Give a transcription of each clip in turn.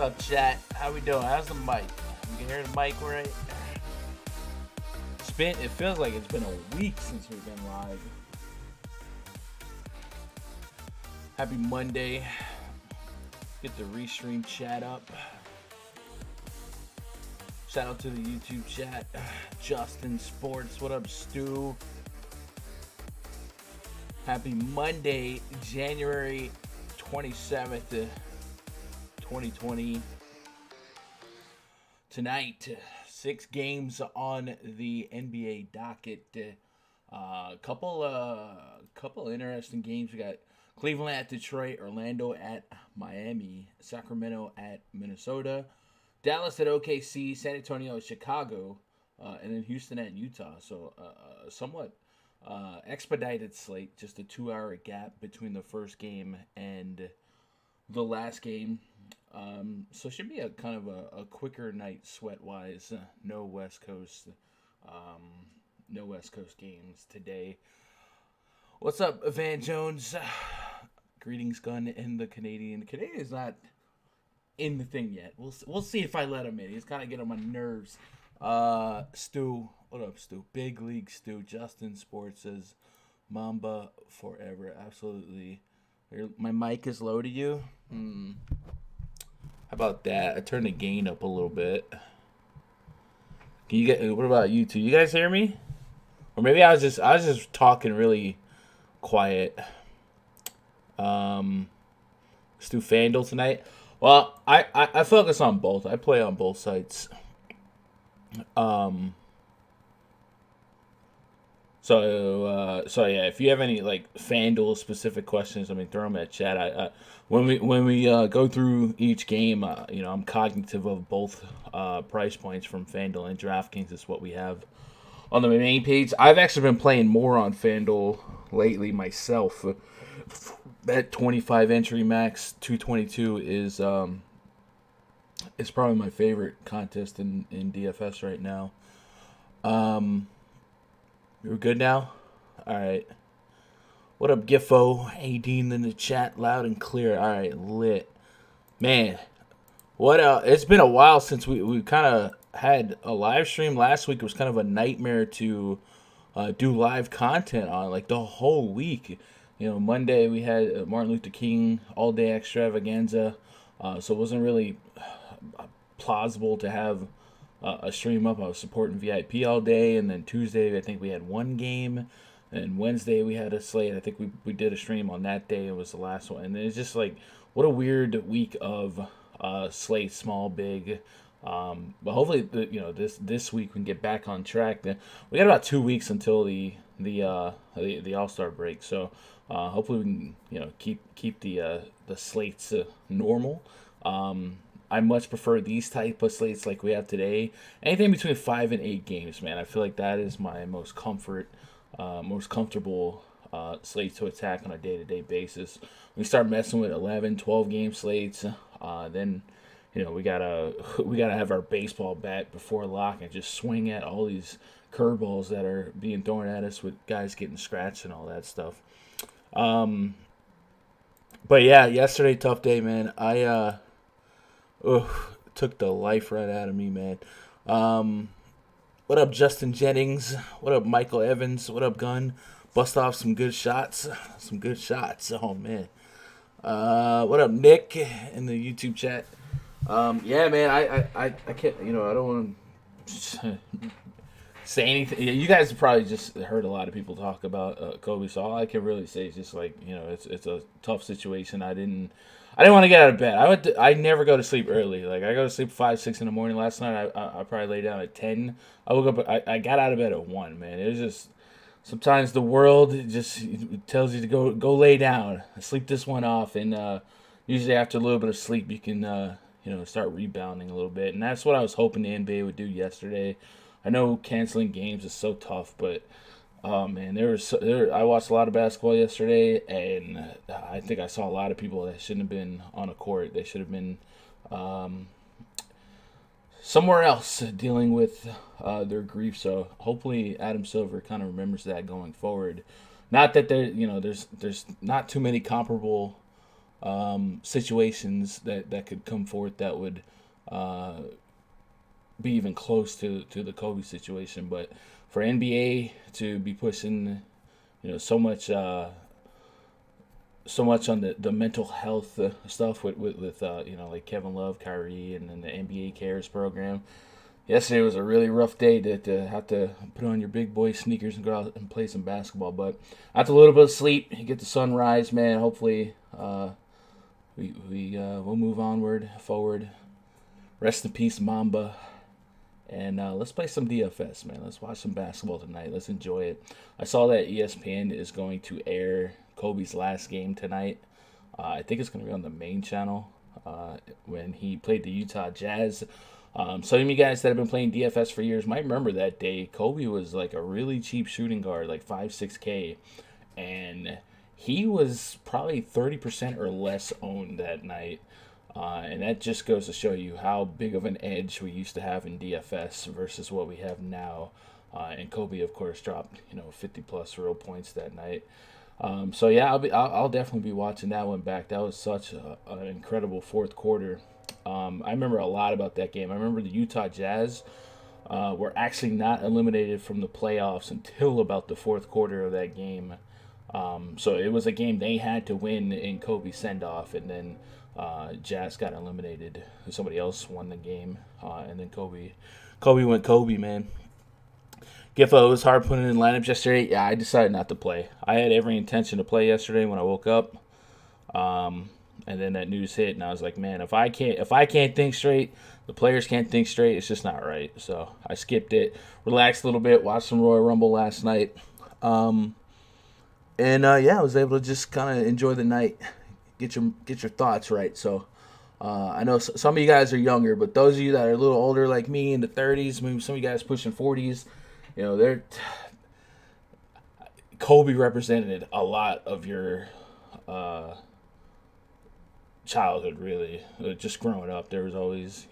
up, chat? How we doing? How's the mic? You can hear the mic right? It feels like it's been a week since we've been live. Happy Monday. Get the restream chat up. Shout out to the YouTube chat. Justin Sports, what up, Stu? Happy Monday, January 27th, 2020. Tonight, 6 games on the NBA docket. Couple interesting games. We got Cleveland at Detroit, Orlando at Miami, Sacramento at Minnesota, Dallas at OKC, San Antonio at Chicago, and then Houston at Utah. So somewhat expedited slate, just a 2-hour gap between the first game and the last game. So it should be a kind of a quicker night sweat-wise. No West Coast games today. What's up, Van Jones? Greetings, Gun, in the Canadian. The Canadian is not in the thing yet. We'll see if I let him in. He's kind of getting on my nerves. Stu, what up, Stu? Big League Stu. Justin Sports says, Mamba forever. Absolutely. My mic is low to you? How about that? I turned the gain up a little bit. Can you get? What about you two? You guys hear me? Or maybe I was just talking really quiet. Let's do FanDuel tonight. Well, I focus on both. I play on both sites. So yeah, if you have any like FanDuel specific questions, I mean, throw them at chat. When we go through each game, I'm cognitive of both price points from FanDuel and DraftKings. Is what we have on the main page. I've actually been playing more on FanDuel lately myself. That 25 entry max 222 is probably my favorite contest in DFS right now. We're good now? Alright. What up, Giffo? Aideen in the chat, loud and clear. Alright, lit. Man, it's been a while since we kind of had a live stream. Last week was kind of a nightmare to do live content on, like the whole week. Monday we had Martin Luther King all-day extravaganza, so it wasn't really plausible to have a stream up. I was supporting VIP all day, and then Tuesday I think we had one game, and Wednesday we had a slate. I think we did a stream on that day. It was the last one, and it's just like, what a weird week of slate, small, big. But hopefully, this week we can get back on track. We got about 2 weeks until the All-Star break, so hopefully we can keep the slates normal. I much prefer these type of slates like we have today. Anything between 5 and 8 games, man. I feel like that is my most comfortable slate to attack on a day-to-day basis. We start messing with 11, 12 game slates, then we gotta have our baseball bat before lock and just swing at all these curveballs that are being thrown at us with guys getting scratched and all that stuff. But yeah, yesterday, tough day, man. I took the life right out of me, man. What up, Justin Jennings? What up, Michael Evans? What up, Gunn? Bust off some good shots. Oh, man. What up, Nick, in the YouTube chat? Yeah, man, I can't, I don't want to say anything. You guys have probably just heard a lot of people talk about Kobe, so all I can really say is just like, it's a tough situation. I didn't want to get out of bed. I never go to sleep early. Like, I go to sleep 5, 6 in the morning. Last night, I probably lay down at 10. I woke up, I got out of bed at 1, man. It was just, sometimes the world just tells you to go lay down, sleep this one off, and usually after a little bit of sleep, you can, start rebounding a little bit. And that's what I was hoping the NBA would do yesterday. I know canceling games is so tough, but man, I watched a lot of basketball yesterday, and I think I saw a lot of people that shouldn't have been on a court. They should have been somewhere else dealing with their grief. So hopefully Adam Silver kind of remembers that going forward. Not that there's not too many comparable situations that could come forth that would be even close to the Kobe situation. But for NBA to be pushing, so much on the mental health stuff with like Kevin Love, Kyrie, and then the NBA Cares program. Yesterday was a really rough day to have to put on your big boy sneakers and go out and play some basketball. But after a little bit of sleep, you get the sunrise, man. Hopefully, we'll move forward. Rest in peace, Mamba. And let's play some DFS, man. Let's watch some basketball tonight. Let's enjoy it. I saw that ESPN is going to air Kobe's last game tonight. I think it's going to be on the main channel when he played the Utah Jazz. Some of you guys that have been playing DFS for years might remember that day. Kobe was like a really cheap shooting guard, like 5-6K. And he was probably 30% or less owned that night. And that just goes to show you how big of an edge we used to have in DFS versus what we have now. And Kobe, of course, dropped 50+ real points that night. So yeah, I'll definitely be watching that one back. That was such an incredible fourth quarter. I remember a lot about that game. I remember the Utah Jazz were actually not eliminated from the playoffs until about the fourth quarter of that game. So it was a game they had to win in Kobe's send-off, and then Jazz got eliminated. Somebody else won the game, and then Kobe went Kobe, man. Giffo, it was hard putting in lineups yesterday. Yeah, I decided not to play. I had every intention to play yesterday when I woke up, and then that news hit, and I was like, man, if I can't think straight, the players can't think straight. It's just not right. So I skipped it, relaxed a little bit, watched some Royal Rumble last night, and I was able to just kind of enjoy the night. Get your thoughts right. So I know some of you guys are younger, but those of you that are a little older like me, in the 30s, maybe some of you guys pushing 40s, they're Kobe represented a lot of your childhood, really. Just growing up, there was always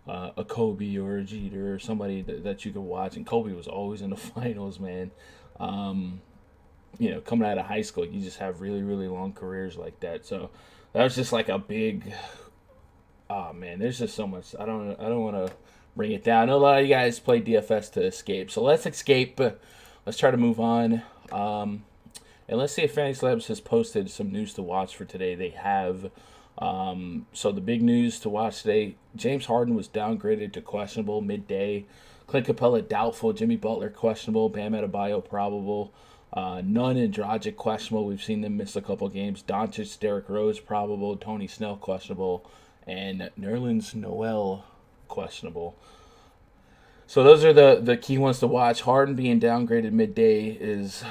a Kobe or a Jeter or somebody that you could watch, and Kobe was always in the finals, man. Coming out of high school, you just have really, really long careers like that. So that was just like a big, oh man, there's just so much. I don't want to bring it down. I know a lot of you guys play DFS to escape. So let's escape. Let's try to move on. And let's see if Fantasy Labs has posted some news to watch for today. They have. So the big news to watch today, James Harden was downgraded to questionable midday. Clint Capella doubtful. Jimmy Butler questionable. Bam Adebayo probable. Nunn and Dragic questionable. We've seen them miss a couple games. Doncic, Derrick Rose probable. Tony Snell questionable. And Nerlens Noel questionable. So those are the key ones to watch. Harden being downgraded midday is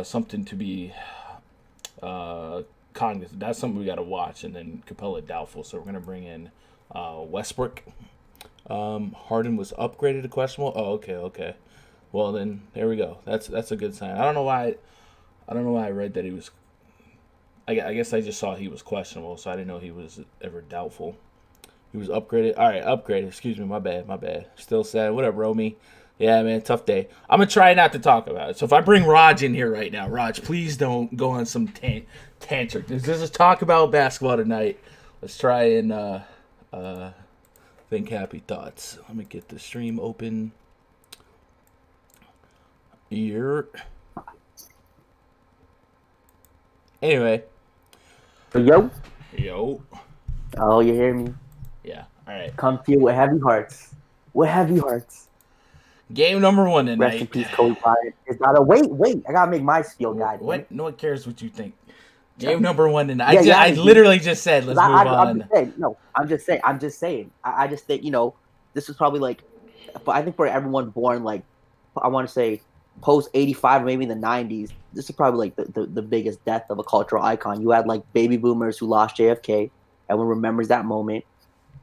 something to be cognizant. That's something we got to watch. And then Capella doubtful. So we're going to bring in Westbrook. Harden was upgraded to questionable. Oh, okay. Well, then there we go. That's a good sign. I don't know why I read that he was. I guess I just saw he was questionable, so I didn't know he was ever doubtful. He was upgraded. All right, upgraded. Excuse me, my bad. Still sad. What up, Romy? Yeah, man, tough day. I'm gonna try not to talk about it. So if I bring Raj in here right now, Raj, please don't go on some tantrum. This is talk about basketball tonight. Let's try and think happy thoughts. Let me get the stream open. Here. Anyway. Yo. Oh, you hear me? Yeah. All right. Come to you with heavy hearts. Game number 1 tonight. Rest in peace, Kobe Bryant. It's not a wait. I gotta make my spiel, guys. What? No one cares what you think. Game number 1 tonight. I literally just said let's move on. I'm just saying. I just think this is probably like, I think for everyone born like, I want to say post 85, maybe in the 90s, this is probably like the biggest death of a cultural icon. You had like baby boomers who lost JFK. Everyone remembers that moment.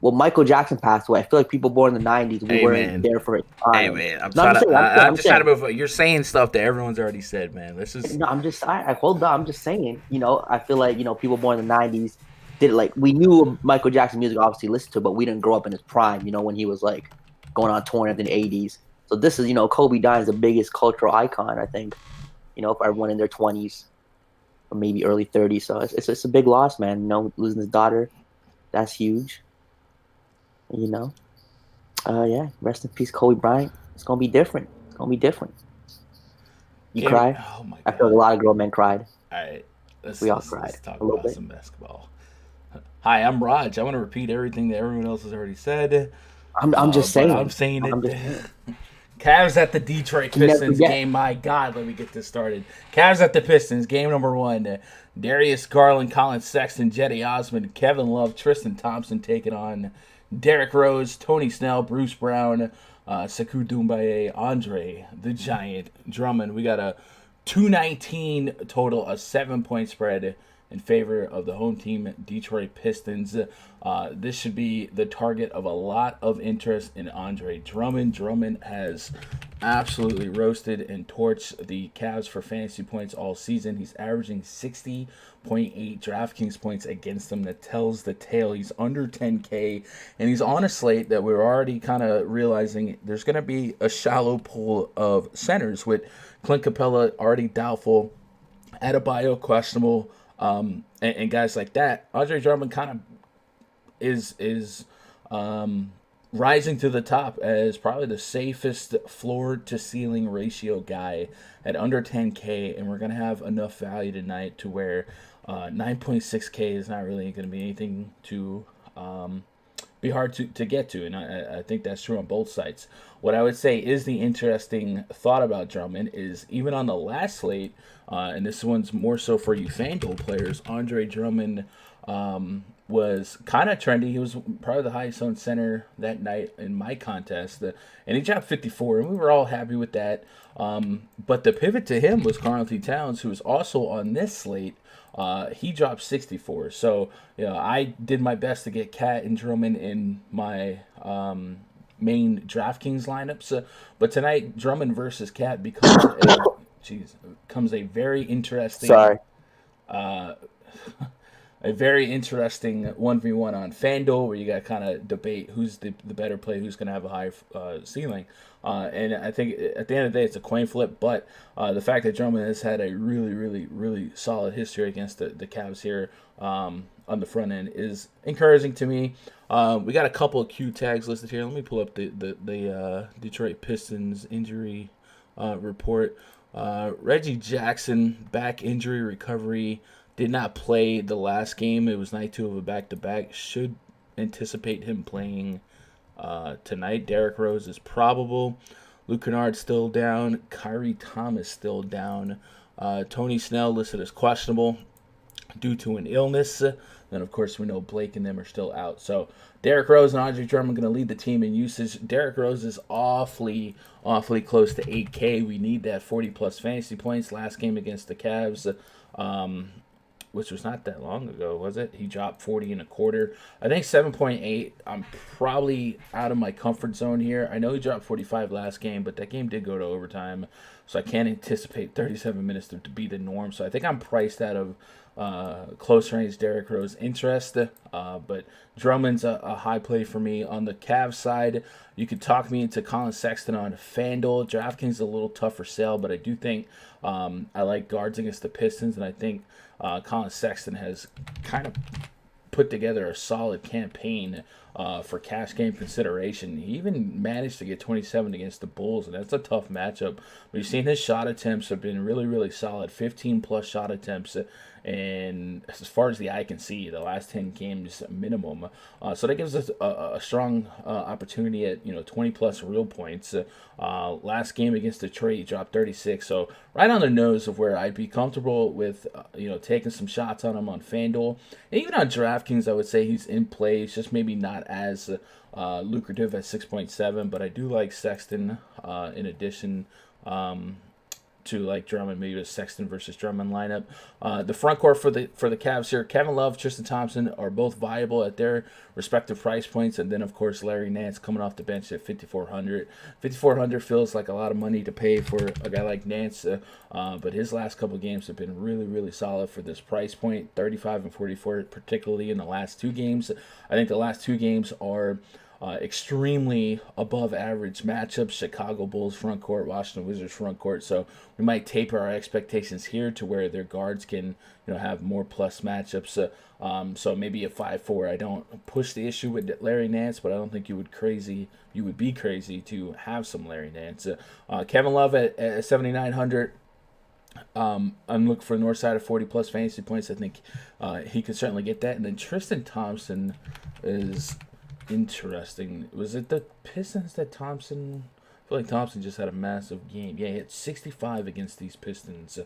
Well, Michael Jackson passed away. I feel like people born in the 90s, we weren't there for it. Hey, man, I'm just trying to move on. You're saying stuff that everyone's already said, man. I'm just saying, I feel like, people born in the 90s did like, we knew Michael Jackson music, obviously listened to, but we didn't grow up in his prime, when he was like going on tour in the 80s. So this is, Kobe dying is the biggest cultural icon, I think, for everyone in their 20s. or maybe early 30s. So it's a big loss, man. Losing his daughter, that's huge. You know, yeah. Rest in peace, Kobe Bryant. It's gonna be different. It's gonna be different. You cry? Oh my I feel like god. a lot of grown men cried. All right, let's We all let's cried let's talk a little about bit. some basketball. Hi, I'm Raj. I want to repeat everything that everyone else has already said, I'm just but I'm saying. saying I'm it. just saying. Cavs at the Detroit You never Pistons forget. game. My God, let me get this started. Cavs at the Pistons game number 1. Darius Garland, Colin Sexton, Jetty Osmond, Kevin Love, Tristan Thompson taking on Derrick Rose, Tony Snell, Bruce Brown, Sekou Doumbouya, Andre the Giant Drummond. We got a 219 total, a 7-point spread in favor of the home team, Detroit Pistons. This should be the target of a lot of interest in Andre Drummond. Drummond has absolutely roasted and torched the Cavs for fantasy points all season. He's averaging 60.8 DraftKings points against them. That tells the tale. He's under 10K, and he's on a slate that we're already kind of realizing there's going to be a shallow pool of centers with Clint Capella already doubtful, Adebayo questionable, and guys like that. Andre Drummond kind of is rising to the top as probably the safest floor to ceiling ratio guy at under 10K, and we're gonna have enough value tonight to where 9.6K is not really going to be anything to be hard to get to, and I think that's true on both sides. What I would say is the interesting thought about Drummond is even on the last slate, and this one's more so for you FanDuel players, Andre Drummond was kind of trendy. He was probably the highest owned center that night in my contest, and he dropped 54, and we were all happy with that. But the pivot to him was Karl Anthony Towns, who was also on this slate. He dropped 64. So, I did my best to get Cat and Drummond in my main DraftKings lineups. But tonight, Drummond versus Cat becomes a very interesting Sorry. a very interesting 1v1 on FanDuel where you got to kind of debate who's the better player, who's going to have a higher ceiling. And I think at the end of the day, it's a coin flip. But the fact that Drummond has had a really, really, really solid history against the Cavs here on the front end is encouraging to me. We got a couple of Q tags listed here. Let me pull up the Detroit Pistons injury report. Reggie Jackson, back injury recovery. Did not play the last game. It was night 2 of a back-to-back. Should anticipate him playing tonight. Derrick Rose is probable. Luke Kennard still down. Kyrie Thomas still down. Tony Snell listed as questionable due to an illness. Then, of course, we know Blake and them are still out. So, Derrick Rose and Andre Drummond going to lead the team in usage. Derrick Rose is awfully close to 8K. We need that 40-plus fantasy points. Last game against the Cavs, which was not that long ago, was it? He dropped 40 and a quarter. I think 7.8. I'm probably out of my comfort zone here. I know he dropped 45 last game, but that game did go to overtime, so I can't anticipate 37 minutes to be the norm. So I think I'm priced out of close range Derrick Rose interest. But Drummond's a high play for me. On the Cavs side, you could talk me into Colin Sexton on FanDuel. DraftKings is a little tougher sell, but I do think I like guards against the Pistons, and I think Colin Sexton has kind of put together a solid campaign for cash game consideration. He even managed to get 27 against the Bulls, and that's a tough matchup. But you've seen his shot attempts have been really, really solid, 15-plus shot attempts, and as far as the eye can see, the last 10 games minimum. So that gives us a strong opportunity at 20-plus real points. Last game against Detroit, he dropped 36, so right on the nose of where I'd be comfortable with taking some shots on him on FanDuel. And even on DraftKings, I would say he's in play. It's just maybe not as lucrative at 6.7, but I do like Sexton in addition to like Drummond, maybe a Sexton versus Drummond lineup. The front court for the Cavs here, Kevin Love, Tristan Thompson are both viable at their respective price points, and then of course Larry Nance coming off the bench at 5,400. 5,400 feels like a lot of money to pay for a guy like Nance, but his last couple of games have been really, really solid for this price point. 35 and 44, particularly in the last 2 games. I think the last 2 games are extremely above average matchups. Chicago Bulls front court, Washington Wizards front court. So we might taper our expectations here to where their guards can have more plus matchups. So maybe a 5-4. I don't push the issue with Larry Nance, but I don't think you would be crazy to have some Larry Nance. Kevin Love at 7,900. I'm looking for the north side of 40 plus fantasy points. I think he could certainly get that. And then Tristan Thompson is interesting. Was it the Pistons that Thompson? I feel like Thompson just had a massive game. Yeah, he had 65 against these Pistons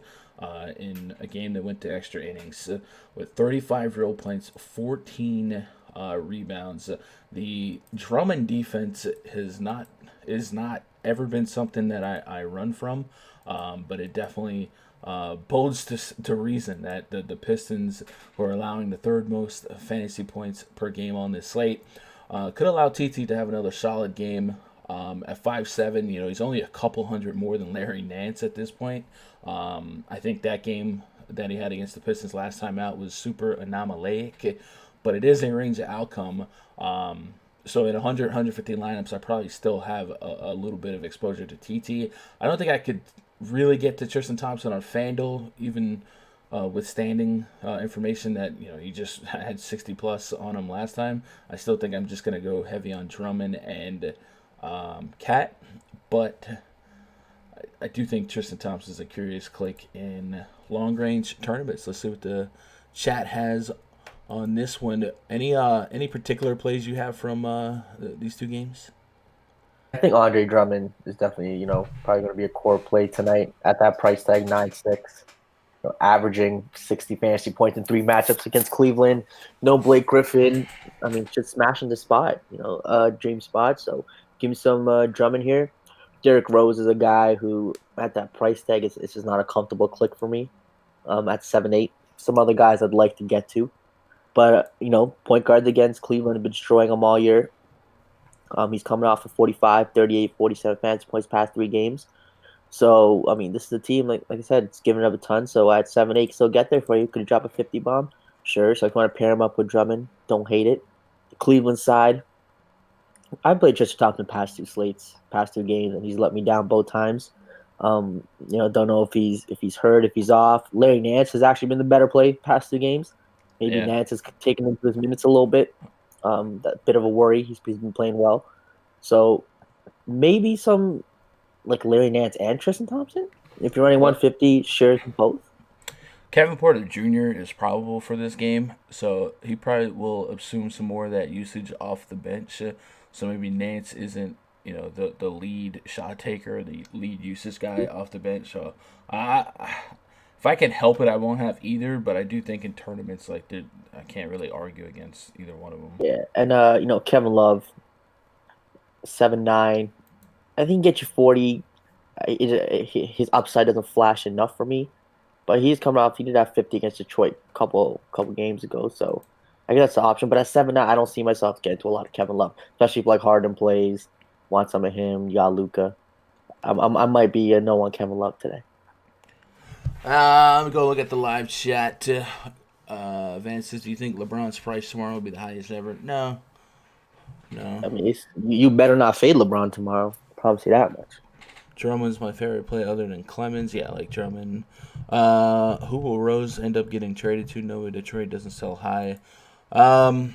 in a game that went to extra innings with 35 real points, 14 rebounds. The Drummond defense is not ever been something that I run from, but it definitely bodes to reason that the Pistons, who are allowing the third most fantasy points per game on this slate, could allow TT to have another solid game. At 5'7", he's only a couple hundred more than Larry Nance at this point. I think that game that he had against the Pistons last time out was super anomalic, but it is a range of outcome. So in 100, 150 lineups, I probably still have a little bit of exposure to TT. I don't think I could really get to Tristan Thompson on FanDuel, even withstanding information that he just had 60 plus on him last time. I still think I'm just going to go heavy on Drummond and Cat, but I do think Tristan Thompson is a curious click in long range tournaments. Let's see what the chat has on this one. Any particular plays you have from these two games? I think Andre Drummond is definitely, probably going to be a core play tonight at that price tag, 9.6. Averaging 60 fantasy points in 3 matchups against Cleveland. No Blake Griffin. I mean, just smashing the spot, dream spot. So give me some Drummond here. Derrick Rose is a guy who, at that price tag, it's just not a comfortable click for me at 7.8. Some other guys I'd like to get to. But, point guards against Cleveland have been destroying them all year. He's coming off of 45, 38, 47 fantasy points past 3 games. So, I mean, this is a team, like I said, it's giving up a ton. So at 7.8, still get there for you. Could you drop a 50 bomb? Sure. So if you want to pair him up with Drummond, don't hate it. The Cleveland side, I played Tristan Thompson past 2 slates, past 2 games, and he's let me down both times. Don't know if he's hurt, if he's off. Larry Nance has actually been the better play past 2 games. Maybe Nance has taken into his minutes a little bit. That bit of a worry. He's been playing well. So maybe some like Larry Nance and Tristan Thompson. If you're running 150, share both. Kevin Porter Jr. is probable for this game, so he probably will assume some more of that usage off the bench. So maybe Nance isn't, the lead shot taker, the lead usage guy off the bench. So if I can help it, I won't have either. But I do think in tournaments like that, I can't really argue against either one of them. Yeah, and Kevin Love, 7.9. I think he can get you 40. His upside doesn't flash enough for me, but he's coming off. He did have 50 against Detroit a couple games ago, so I guess that's the option. But at 7.9, I don't see myself getting to a lot of Kevin Love, especially if like Harden plays. Want some of him? You got Luka. I might be a no on Kevin Love today. Let me go look at the live chat. Vance says, do you think LeBron's price tomorrow will be the highest ever? No. I mean, you better not fade LeBron tomorrow. Promise you that much. Drummond's my favorite play other than Clemens. Yeah, I like Drummond. Who will Rose end up getting traded to? No, Detroit doesn't sell high. I don't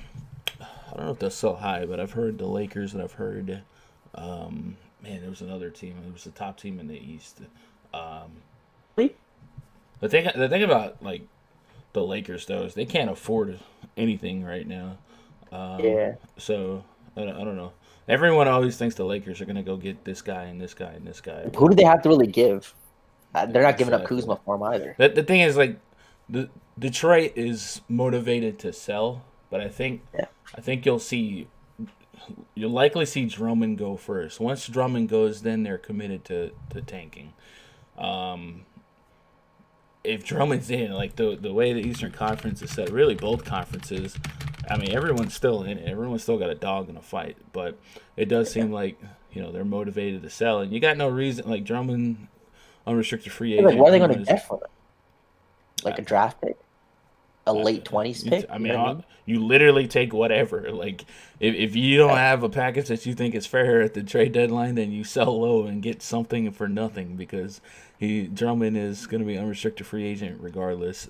know if they'll sell high, but I've heard the Lakers, and I've heard, there was another team. It was the top team in the East. The thing about like the Lakers though is they can't afford anything right now. So I don't know. Everyone always thinks the Lakers are going to go get this guy and this guy and this guy. Who do they have to really give? They're not giving up Kuzma for him either. The thing is, like, Detroit is motivated to sell, but I think you'll likely see Drummond go first. Once Drummond goes, then they're committed to tanking. If Drummond's in, like the way the Eastern Conference is set, really both conferences, I mean, everyone's still in it. Everyone's still got a dog in a fight. But it does seem like, they're motivated to sell. And you got no reason, like Drummond, unrestricted free agent. Like, what are they going to get from it? Like a draft pick? a late 20s pick. I You mean, know what I mean? you literally take whatever. Like, if you don't have a package that you think is fair at the trade deadline, then you sell low and get something for nothing because Drummond is going to be unrestricted free agent regardless.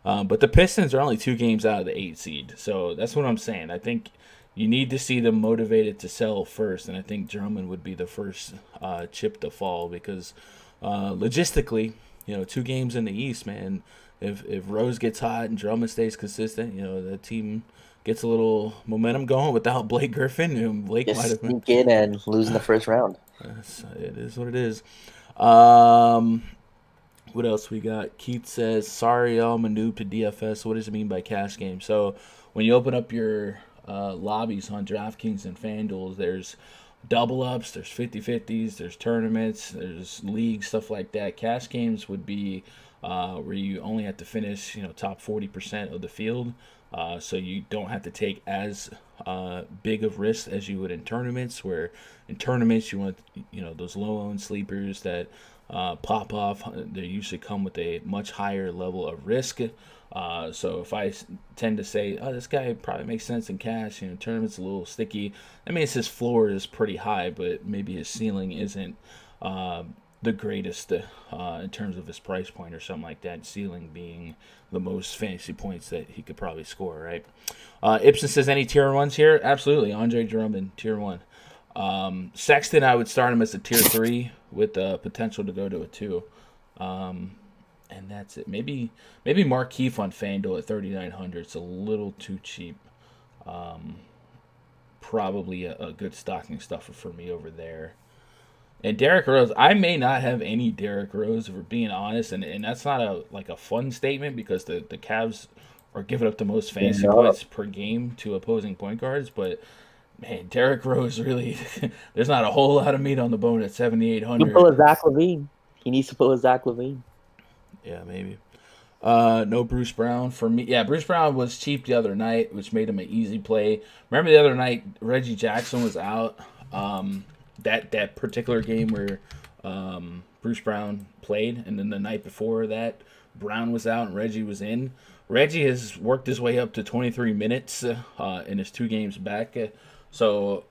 But the Pistons are only 2 games out of the 8 seed, so that's what I'm saying. I think you need to see them motivated to sell first, and I think Drummond would be the first chip to fall because logistically, 2 games in the East, man. If Rose gets hot and Drummond stays consistent, the team gets a little momentum going without Blake Griffin. And Blake might Just have been. sneak in and lose in the first round. It is what it is. What else we got? Keith says, "Sorry, I'm a noob to DFS. What does it mean by cash game?" So when you open up your lobbies on DraftKings and FanDuel, there's double ups, there's 50-50s, there's tournaments, there's leagues, stuff like that. Cash games would be where you only have to finish, top 40% of the field, so you don't have to take as big of risks as you would in tournaments. Where in tournaments you want, those low-owned sleepers that pop off. They usually come with a much higher level of risk. So if I tend to say, oh, this guy probably makes sense in cash, tournament's a little sticky. That means his floor is pretty high, but maybe his ceiling isn't the greatest in terms of his price point or something like that. Ceiling being the most fantasy points that he could probably score, right? Ibsen says, any tier 1s here? Absolutely. Andre Drummond, tier 1. Sexton, I would start him as a tier 3 with the potential to go to a 2. And that's it. Maybe Markieff on FanDuel at 3,900. It's a little too cheap. Probably a good stocking stuffer for me over there. And Derrick Rose, I may not have any Derrick Rose, if we're being honest, and that's not a fun statement because the Cavs are giving up the most fantasy points per game to opposing point guards, but man, Derrick Rose really, there's not a whole lot of meat on the bone at 7,800. He pull a Zach LaVine. He needs to pull a Zach LaVine. Yeah, maybe. No Bruce Brown for me. Yeah, Bruce Brown was cheap the other night, which made him an easy play. Remember the other night, Reggie Jackson was out. That particular game where Bruce Brown played, and then the night before that, Brown was out and Reggie was in. Reggie has worked his way up to 23 minutes in his 2 games back. So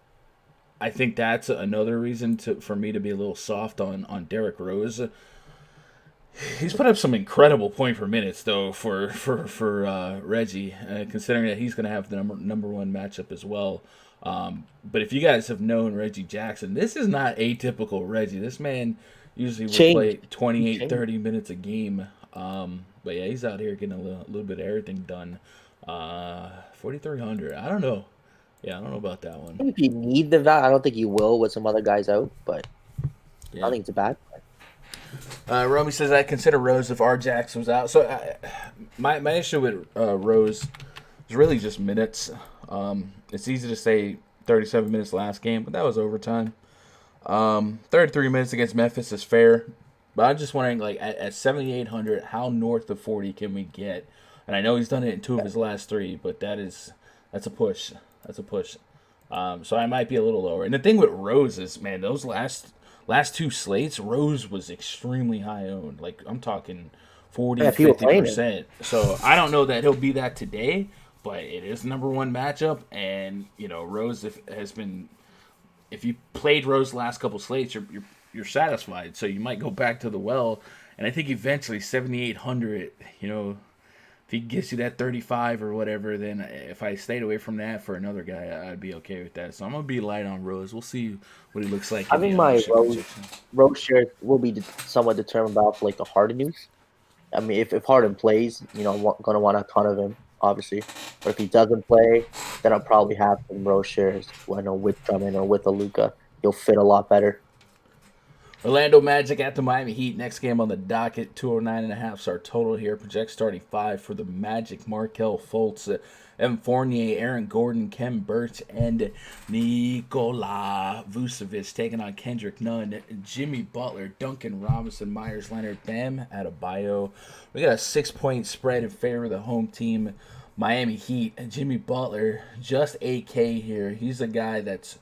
I think that's another reason for me to be a little soft on Derrick Rose. He's put up some incredible point per minutes though for Reggie, considering that he's going to have the number 1 matchup as well. But if you guys have known Reggie Jackson, this is not atypical Reggie. This man usually will play 28, 30 minutes a game. But yeah, he's out here getting a little bit of everything done. 4,300. I don't know. Yeah, I don't know about that one. If you need the value, I don't think you will with some other guys out, but yeah. I think it's a bad play. Romy says, I consider Rose if R. Jackson was out. So my issue with Rose is really just minutes. It's easy to say 37 minutes last game, but that was overtime. 33 minutes against Memphis is fair. But I'm just wondering, at 7,800, how north of 40 can we get? And I know he's done it in 2 of his last 3, but that's a push. That's a push. So I might be a little lower. And the thing with Rose is, man, those last 2 slates, Rose was extremely high owned. I'm talking 40, 50%. So I don't know that he'll be that today, but it is number 1 matchup. And, Rose has been, if you played Rose the last couple slates, you're satisfied. So you might go back to the well. And I think eventually 7,800, if he gives you that 35 or whatever, then if I stayed away from that for another guy, I'd be okay with that. So I'm going to be light on Rose. We'll see what he looks like. I think my Rose share will be somewhat determined by the Harden news. I mean, if Harden plays, I'm going to want a ton of him, obviously. But if he doesn't play, then I'll probably have some Rose shares with Drummond or with a Luka. He'll fit a lot better. Orlando Magic at the Miami Heat. Next game on the docket. 209.5 is our total here. Project starting 5 for the Magic. Markelle Fultz, Evan Fournier, Aaron Gordon, Kem Birch, and Nikola Vucevic taking on Kendrick Nunn, Jimmy Butler, Duncan Robinson, Myers Leonard, Bam Adebayo. We got a 6-point spread in favor of the home team, Miami Heat. And Jimmy Butler, just 8K here. He's a guy that's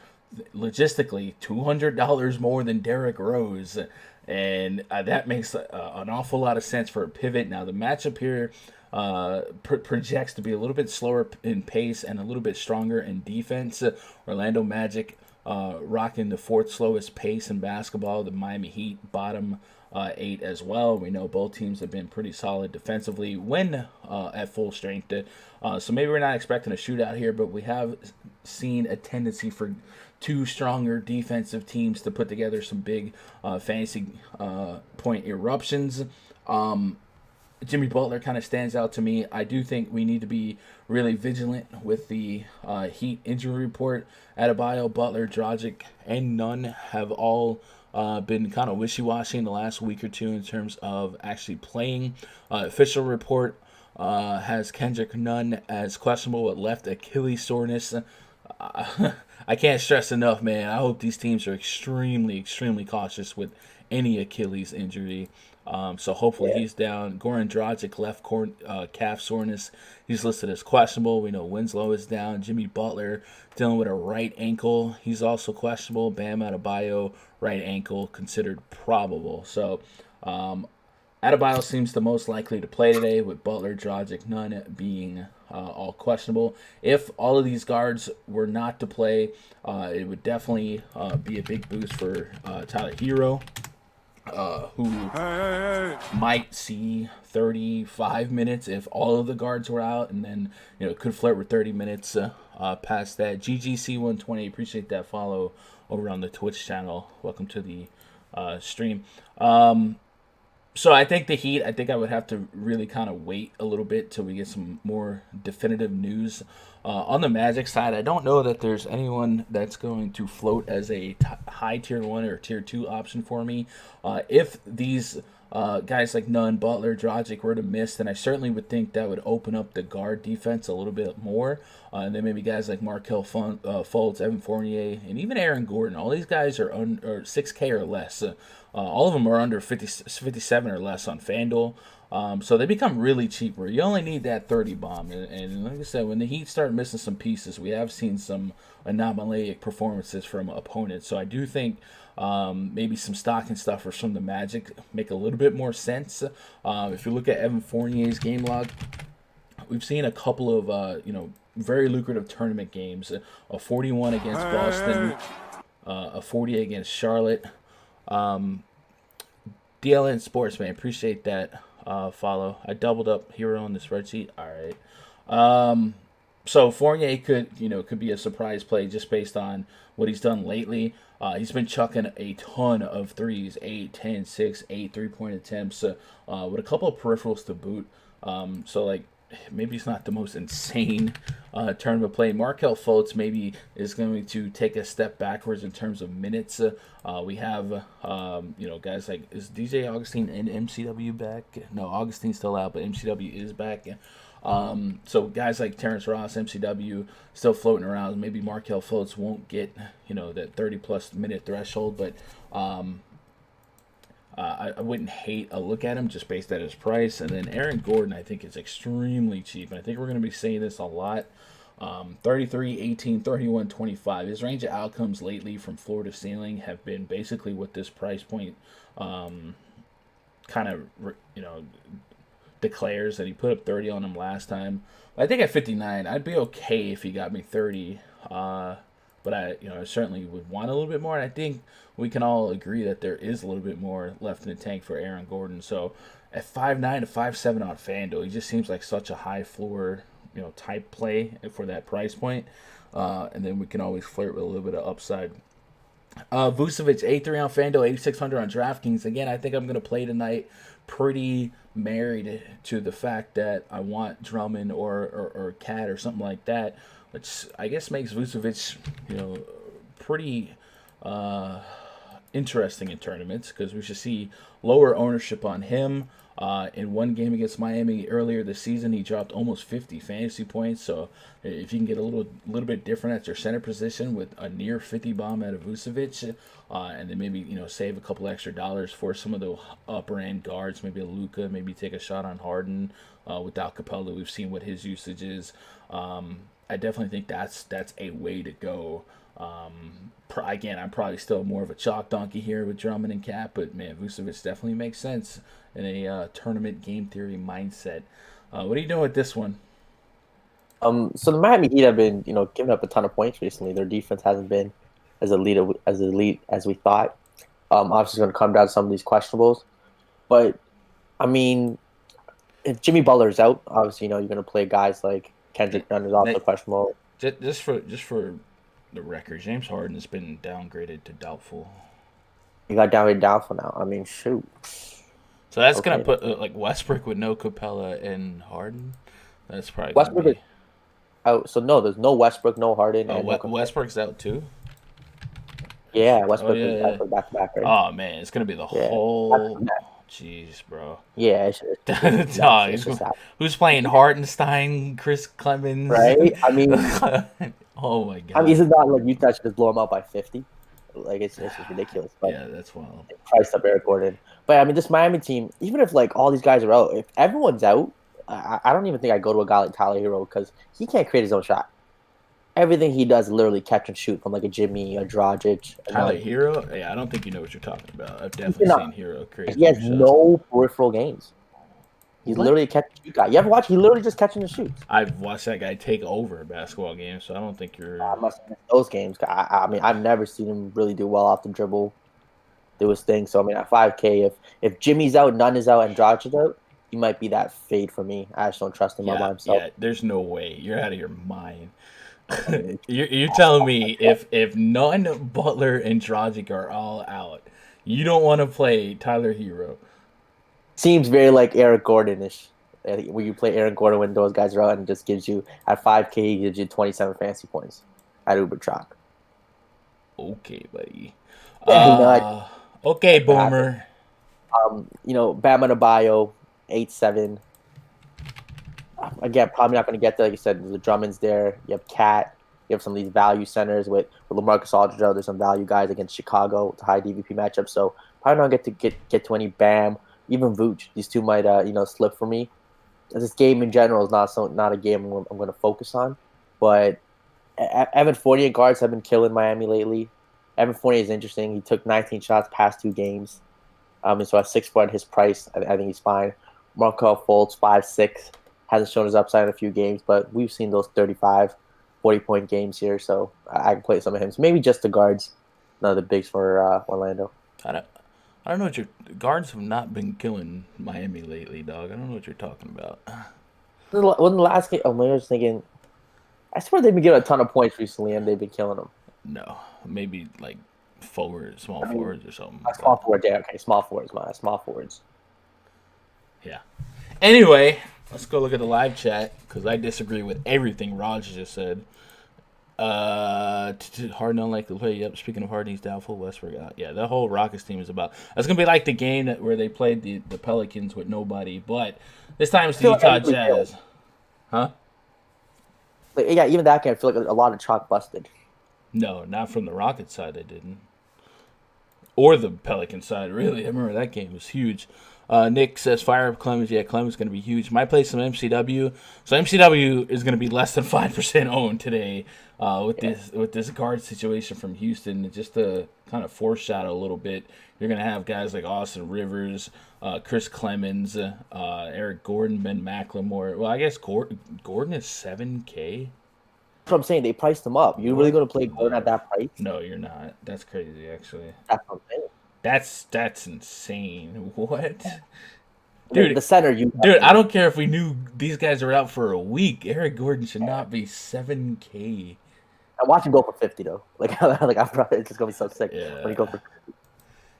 logistically $200 more than Derrick Rose, and that makes an awful lot of sense for a pivot. Now the matchup here projects to be a little bit slower in pace and a little bit stronger in defense. Orlando Magic rocking the fourth slowest pace in basketball. The Miami Heat bottom 8 as well. We know both teams have been pretty solid defensively when at full strength. So maybe we're not expecting a shootout here, but we have seen a tendency for two stronger defensive teams to put together some big fantasy point eruptions. Jimmy Butler kind of stands out to me. I do think we need to be really vigilant with the Heat injury report. Adebayo, Butler, Dragic, and Nunn have all been kind of wishy-washy in the last week or two in terms of actually playing. Official report has Kendrick Nunn as questionable with left Achilles soreness. I can't stress enough, man. I hope these teams are extremely, extremely cautious with any Achilles injury. So hopefully he's down. Goran Dragic, left calf soreness. He's listed as questionable. We know Winslow is down. Jimmy Butler dealing with a right ankle. He's also questionable. Bam Adebayo, right ankle, considered probable. So Adebayo seems the most likely to play today, with Butler, Dragic, Nunn being all questionable. If all of these guards were not to play, it would definitely be a big boost for Tyler Hero. Who might see 35 minutes if all of the guards were out, and then could flirt with 30 minutes past that. GGC120, appreciate that follow over on the Twitch channel. Welcome to the stream. So I think the Heat, I would have to really kind of wait a little bit till we get some more definitive news. On the Magic side, I don't know that there's anyone that's going to float as a high tier 1 or tier 2 option for me. If these guys like Nunn, Butler, Dragic were to miss, then I certainly would think that would open up the guard defense a little bit more. And then maybe guys like Markelle Fultz, Evan Fournier, and even Aaron Gordon. All these guys are 6K or less. All of them are under 57 or less on FanDuel. So they become really cheaper. You only need that 30 bomb. And like I said, when the Heat start missing some pieces, we have seen some anomalic performances from opponents. So I do think maybe some stocking stuffers from the Magic make a little bit more sense. If you look at Evan Fournier's game log, we've seen a couple of very lucrative tournament games. A 41 against Boston, a 40 against Charlotte. DLN Sports, man, appreciate that follow. I doubled up Hero on the spreadsheet. All right. So Fournier could be a surprise play just based on what he's done lately. He's been chucking a ton of threes, 8, 10, 6, 8 3-point attempts with a couple of peripherals to boot. So like maybe it's not the most insane tournament play. Markelle Fultz maybe is going to take a step backwards in terms of minutes. We have guys like, is DJ Augustine and MCW back? No, Augustine's still out, but MCW is back. So guys like Terrence Ross, MCW, still floating around. Maybe Markelle Fultz won't get that 30+ minute threshold, but I wouldn't hate a look at him just based on his price. And then Aaron Gordon, I think, is extremely cheap. And I think we're going to be saying this a lot. 33, 18, 31, 25. His range of outcomes lately from floor to ceiling have been basically what this price point kind of, declares. That he put up 30 on him last time. I think at 59, I'd be okay if he got me 30. But I certainly would want a little bit more. And I think we can all agree that there is a little bit more left in the tank for Aaron Gordon. So at 5'9" to 5'7" on FanDuel, he just seems like such a high floor, type play for that price point. And then we can always flirt with a little bit of upside. Vucevic, 8-3 on FanDuel, 8,600 on DraftKings. Again, I think I'm going to play tonight pretty married to the fact that I want Drummond or Cat or something like that, which I guess makes Vucevic, pretty interesting in tournaments, because we should see lower ownership on him. In one game against Miami earlier this season, he dropped almost 50 fantasy points. So if you can get a little bit different at your center position with a near 50 bomb out of Vucevic, and then maybe save a couple extra dollars for some of the upper end guards, maybe a Luka, maybe take a shot on Harden without Capella. We've seen what his usage is. I definitely think that's a way to go. Again, I'm probably still more of a chalk donkey here with Drummond and Cat, but man, Vucevic definitely makes sense in a tournament game theory mindset. What are you doing with this one? So the Miami Heat have been, giving up a ton of points recently. Their defense hasn't been as elite as we thought. Obviously, it's going to come down to some of these questionables. But I mean, if Jimmy Butler's out, obviously, you're going to play guys like Kendrick Nunn is also questionable. Just for the record, James Harden has been downgraded to doubtful. You got downfall now. I mean, shoot. So that's gonna Okay. put like Westbrook with no Capella and Harden. That's probably gonna Westbrook is be. out. So no, there's no Westbrook, no Harden, Oh, and no Capella. Westbrook's out too. Yeah, Oh Westbrook is yeah, back yeah. for back to back, right? Oh man, it's gonna be the Yeah. whole. Jeez, bro. Yeah, Dog, it's just that, who's playing Hartenstein, Chris Clemens? right? I mean, Oh my is god. it not like Utah should just blow him out by 50? Like it's just ridiculous. But Yeah, that's wild. they priced up Eric Gordon. But I mean, this Miami team, even if like all these guys are out, if everyone's out, I don't even think I go to a guy like Tyler Hero because he can't create his own shot. Everything he does is literally catch and shoot from like a Jimmy, a Dragic. Tyler Hero? Yeah, I don't think you know what you're talking about. I've definitely Not, seen Hero create he has shots. no peripheral games. He's What? literally a catch and shoot guy. You ever watch? He literally just catching and shoots. I've watched that guy take over a basketball game, so I don't think you're. I must have missed those games. I mean, I've never seen him really do well off the dribble. Do his thing. So I mean, at 5K, if Jimmy's out, Nunn is out, and Dragic is out, he might be that fade for me. I just don't trust him all by himself. Yeah, there's no way. You're out of your mind. You're telling me if Nunn, Butler, and Dragic are all out, you don't want to play Tyler Hero. Seems very like Eric Gordon-ish. Where you play Aaron Gordon when those guys are out and just gives you at 5K, he gives you 27 fantasy points at Uber Chalk. Okay, buddy. Yeah, Okay, Boomer. Bam Adebayo, 8-7. Again, probably not going to get there. Like you said, the Drummond's there. You have Cat. You have some of these value centers with LaMarcus Aldridge. There's some value guys against Chicago. It's a high DVP matchup. So probably not get to any Bam. Even Vooch. These two might slip for me. This game in general is not a game I'm going to focus on. But Evan Fournier guards have been killing Miami lately. Evan Fournier is interesting. He took 19 shots past 2 games. And so at 6 foot, his price, I think he's fine. Markel Fultz, 5'6", hasn't shown his upside in a few games, but we've seen those 35, 40-point games here, so I can play some of him. So maybe just the guards, none of the bigs for Orlando. I don't know what your guards have not been killing Miami lately, dog. I don't know what you're talking about. When the last game, maybe I was thinking, I swear they've been getting a ton of points recently, and they've been killing them. No, maybe like small forwards or something. Small forwards, yeah, okay, small forwards. Yeah. Anyway, let's go look at the live chat because I disagree with everything Raj just said. Harden unlikely to play. Yep. Speaking of Harden, he's doubtful. Westbrook out. Yeah, the whole Rockets team is about. That's gonna be like the game where they played the Pelicans with nobody, but this time it's the Utah Jazz. Huh? Yeah, even that game, I feel like a lot of chalk busted. No, not from the Rockets side. They didn't. Or the Pelican side, really. I remember that game was huge. Nick says, fire up Clemens. Yeah, Clemens is going to be huge. Might play some MCW. So MCW is going to be less than 5% owned today with this guard situation from Houston. Just to kind of foreshadow a little bit, you're going to have guys like Austin Rivers, Chris Clemens, Eric Gordon, Ben McLemore. Well, I guess Gordon is 7K. That's what I'm saying. They priced him up. You really going to play Gordon at that price? No, you're not. That's crazy, actually. That's what I'm saying. That's insane. What? Dude, the center, I don't care if we knew these guys are out for a week. Eric Gordon should not be 7K. I watch him go for 50 though. Like I'm probably it's just gonna be so sick when he go for 50.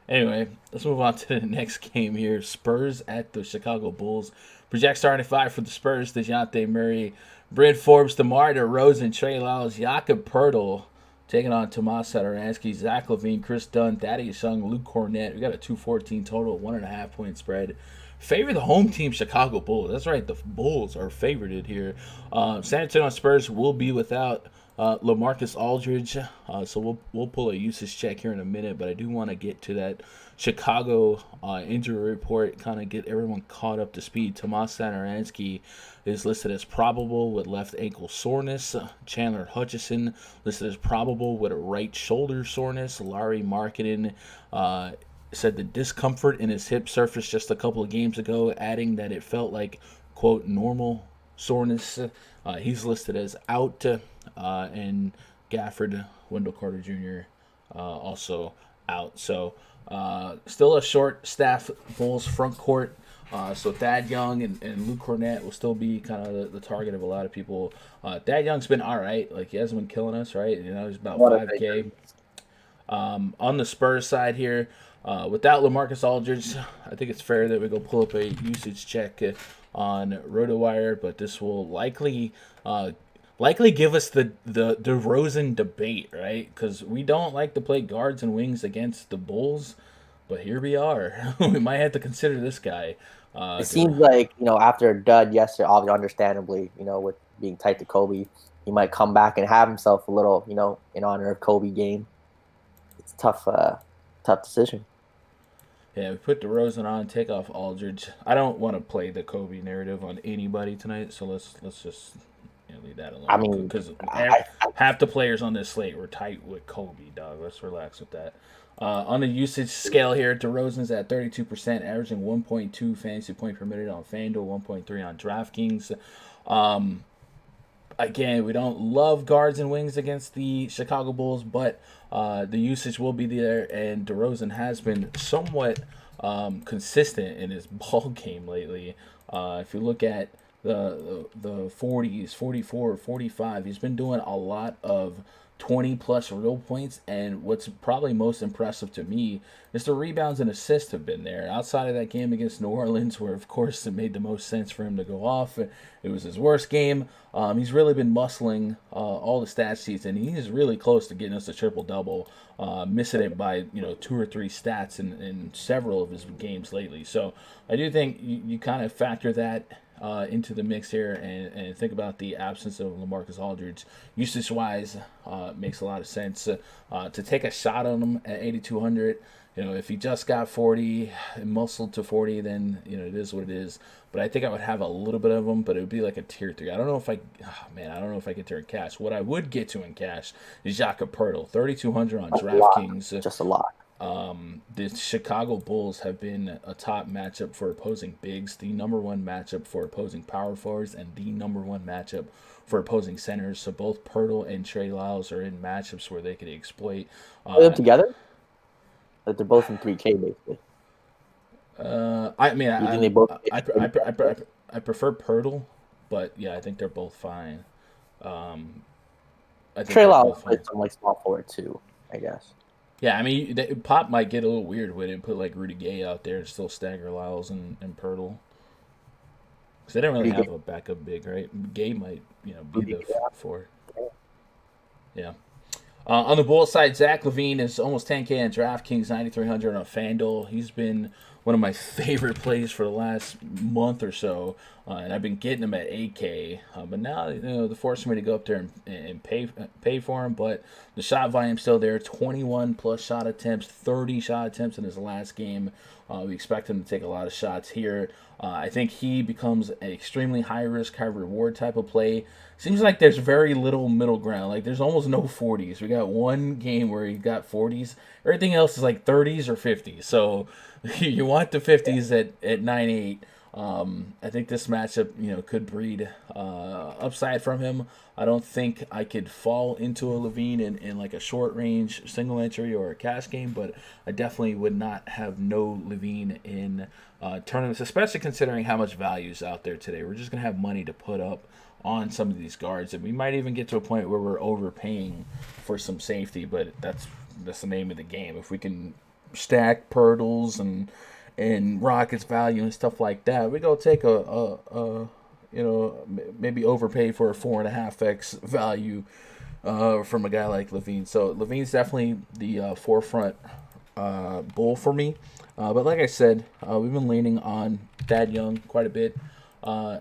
Anyway, let's move on to the next game here. Spurs at the Chicago Bulls. Project starting 5 for the Spurs. DeJounte Murray, Brent Forbes, DeMar DeRozan, Trey Lyles, Jakob Poeltl. Taking on Tomas Satoransky, Zach LaVine, Chris Dunn, Thaddeus Young, Luke Cornett. We got a 214 total, 1.5 point spread. Favor the home team, Chicago Bulls. That's right, the Bulls are favorited here. San Antonio Spurs will be without LaMarcus Aldridge, so we'll pull a usage check here in a minute. But I do want to get to that Chicago injury report, kind of get everyone caught up to speed. Tomas Satoransky is listed as probable with left ankle soreness. Chandler Hutchison listed as probable with a right shoulder soreness. Larry Markkinen said the discomfort in his hip surfaced just a couple of games ago, adding that it felt like quote normal soreness. He's listed as out, and Gafford, Wendell Carter Jr. Also out. So still a short staff Bulls front court. So Thad Young and Luke Cornett will still be kind of the target of a lot of people. Thad Young's been all right. Like, he hasn't been killing us, right? You know, he's about 5K. On the Spurs side here, without LaMarcus Aldridge, I think it's fair that we go pull up a usage check on RotoWire, but this will likely give us the DeRozan debate, right? Because we don't like to play guards and wings against the Bulls, but here we are. We might have to consider this guy. It seems like, after a dud yesterday, obviously, understandably, with being tight to Kobe, he might come back and have himself a little, in honor of Kobe game. It's tough decision. Yeah, we put DeRozan on, take off Aldridge. I don't want to play the Kobe narrative on anybody tonight, so let's just leave that alone. I mean, because half the players on this slate were tight with Kobe, dog. Let's relax with that. On the usage scale here, DeRozan's at 32%, averaging 1.2 fantasy point per minute on FanDuel, 1.3 on DraftKings. Again, we don't love guards and wings against the Chicago Bulls, but the usage will be there, and DeRozan has been somewhat consistent in his ball game lately. If you look at the 40s, 44, 45, he's been doing a lot of 20-plus real points, and what's probably most impressive to me is the rebounds and assists have been there. Outside of that game against New Orleans, where, of course, it made the most sense for him to go off, it was his worst game. He's really been muscling all the stat sheets, and he's really close to getting us a triple-double, missing it by 2 or 3 stats in several of his games lately. So I do think you kind of factor that into the mix here and think about the absence of LaMarcus Aldridge. Usage-wise, makes a lot of sense. To take a shot on him at 8,200, if he just got 40 and muscled to 40, then, it is what it is. But I think I would have a little bit of him, but it would be like a tier 3. I don't know if I get to in cash. What I would get to in cash is Jakob Poeltl, 3,200 on DraftKings. Just a lot. The Chicago Bulls have been a top matchup for opposing bigs, the number one matchup for opposing power forwards, and the number one matchup for opposing centers. So both Poeltl and Trey Lyles are in matchups where they could exploit. Play them together? Like they're both in 3K basically. I prefer Poeltl, but yeah, I think they're both fine. Trey Lyles played some small forward too, I guess. Yeah, I mean, Pop might get a little weird with it, put Rudy Gay out there and still stagger Lyles and Poeltl. Because they don't really have a backup big, right? Gay might, be the 4. Yeah. On the Bulls side, Zach LaVine is almost 10K on DraftKings, 9,300 on FanDuel. He's been one of my favorite plays for the last month or so, and I've been getting him at 8K. But now, they're forcing me to go up there and pay for him. But the shot volume's still there. 21 plus shot attempts, 30 shot attempts in his last game. We expect him to take a lot of shots here. I think he becomes an extremely high risk, high reward type of play. Seems like there's very little middle ground. Like, there's almost no 40s. We got one game where he got 40s. Everything else is like 30s or 50s. So you want the 50s at 9-8. I think this matchup, could breed upside from him. I don't think I could fall into a LaVine in like a short range single entry or a cash game, but I definitely would not have no LaVine in tournaments, especially considering how much value is out there today. We're just going to have money to put up on some of these guards, and we might even get to a point where we're overpaying for some safety, but that's the name of the game. If we can stack Poeltls and Rockets value and stuff like that, we go take maybe overpay for a 4.5x value from a guy like LaVine. So LaVine's definitely the forefront bull for me. But like I said, we've been leaning on Thad Young quite a bit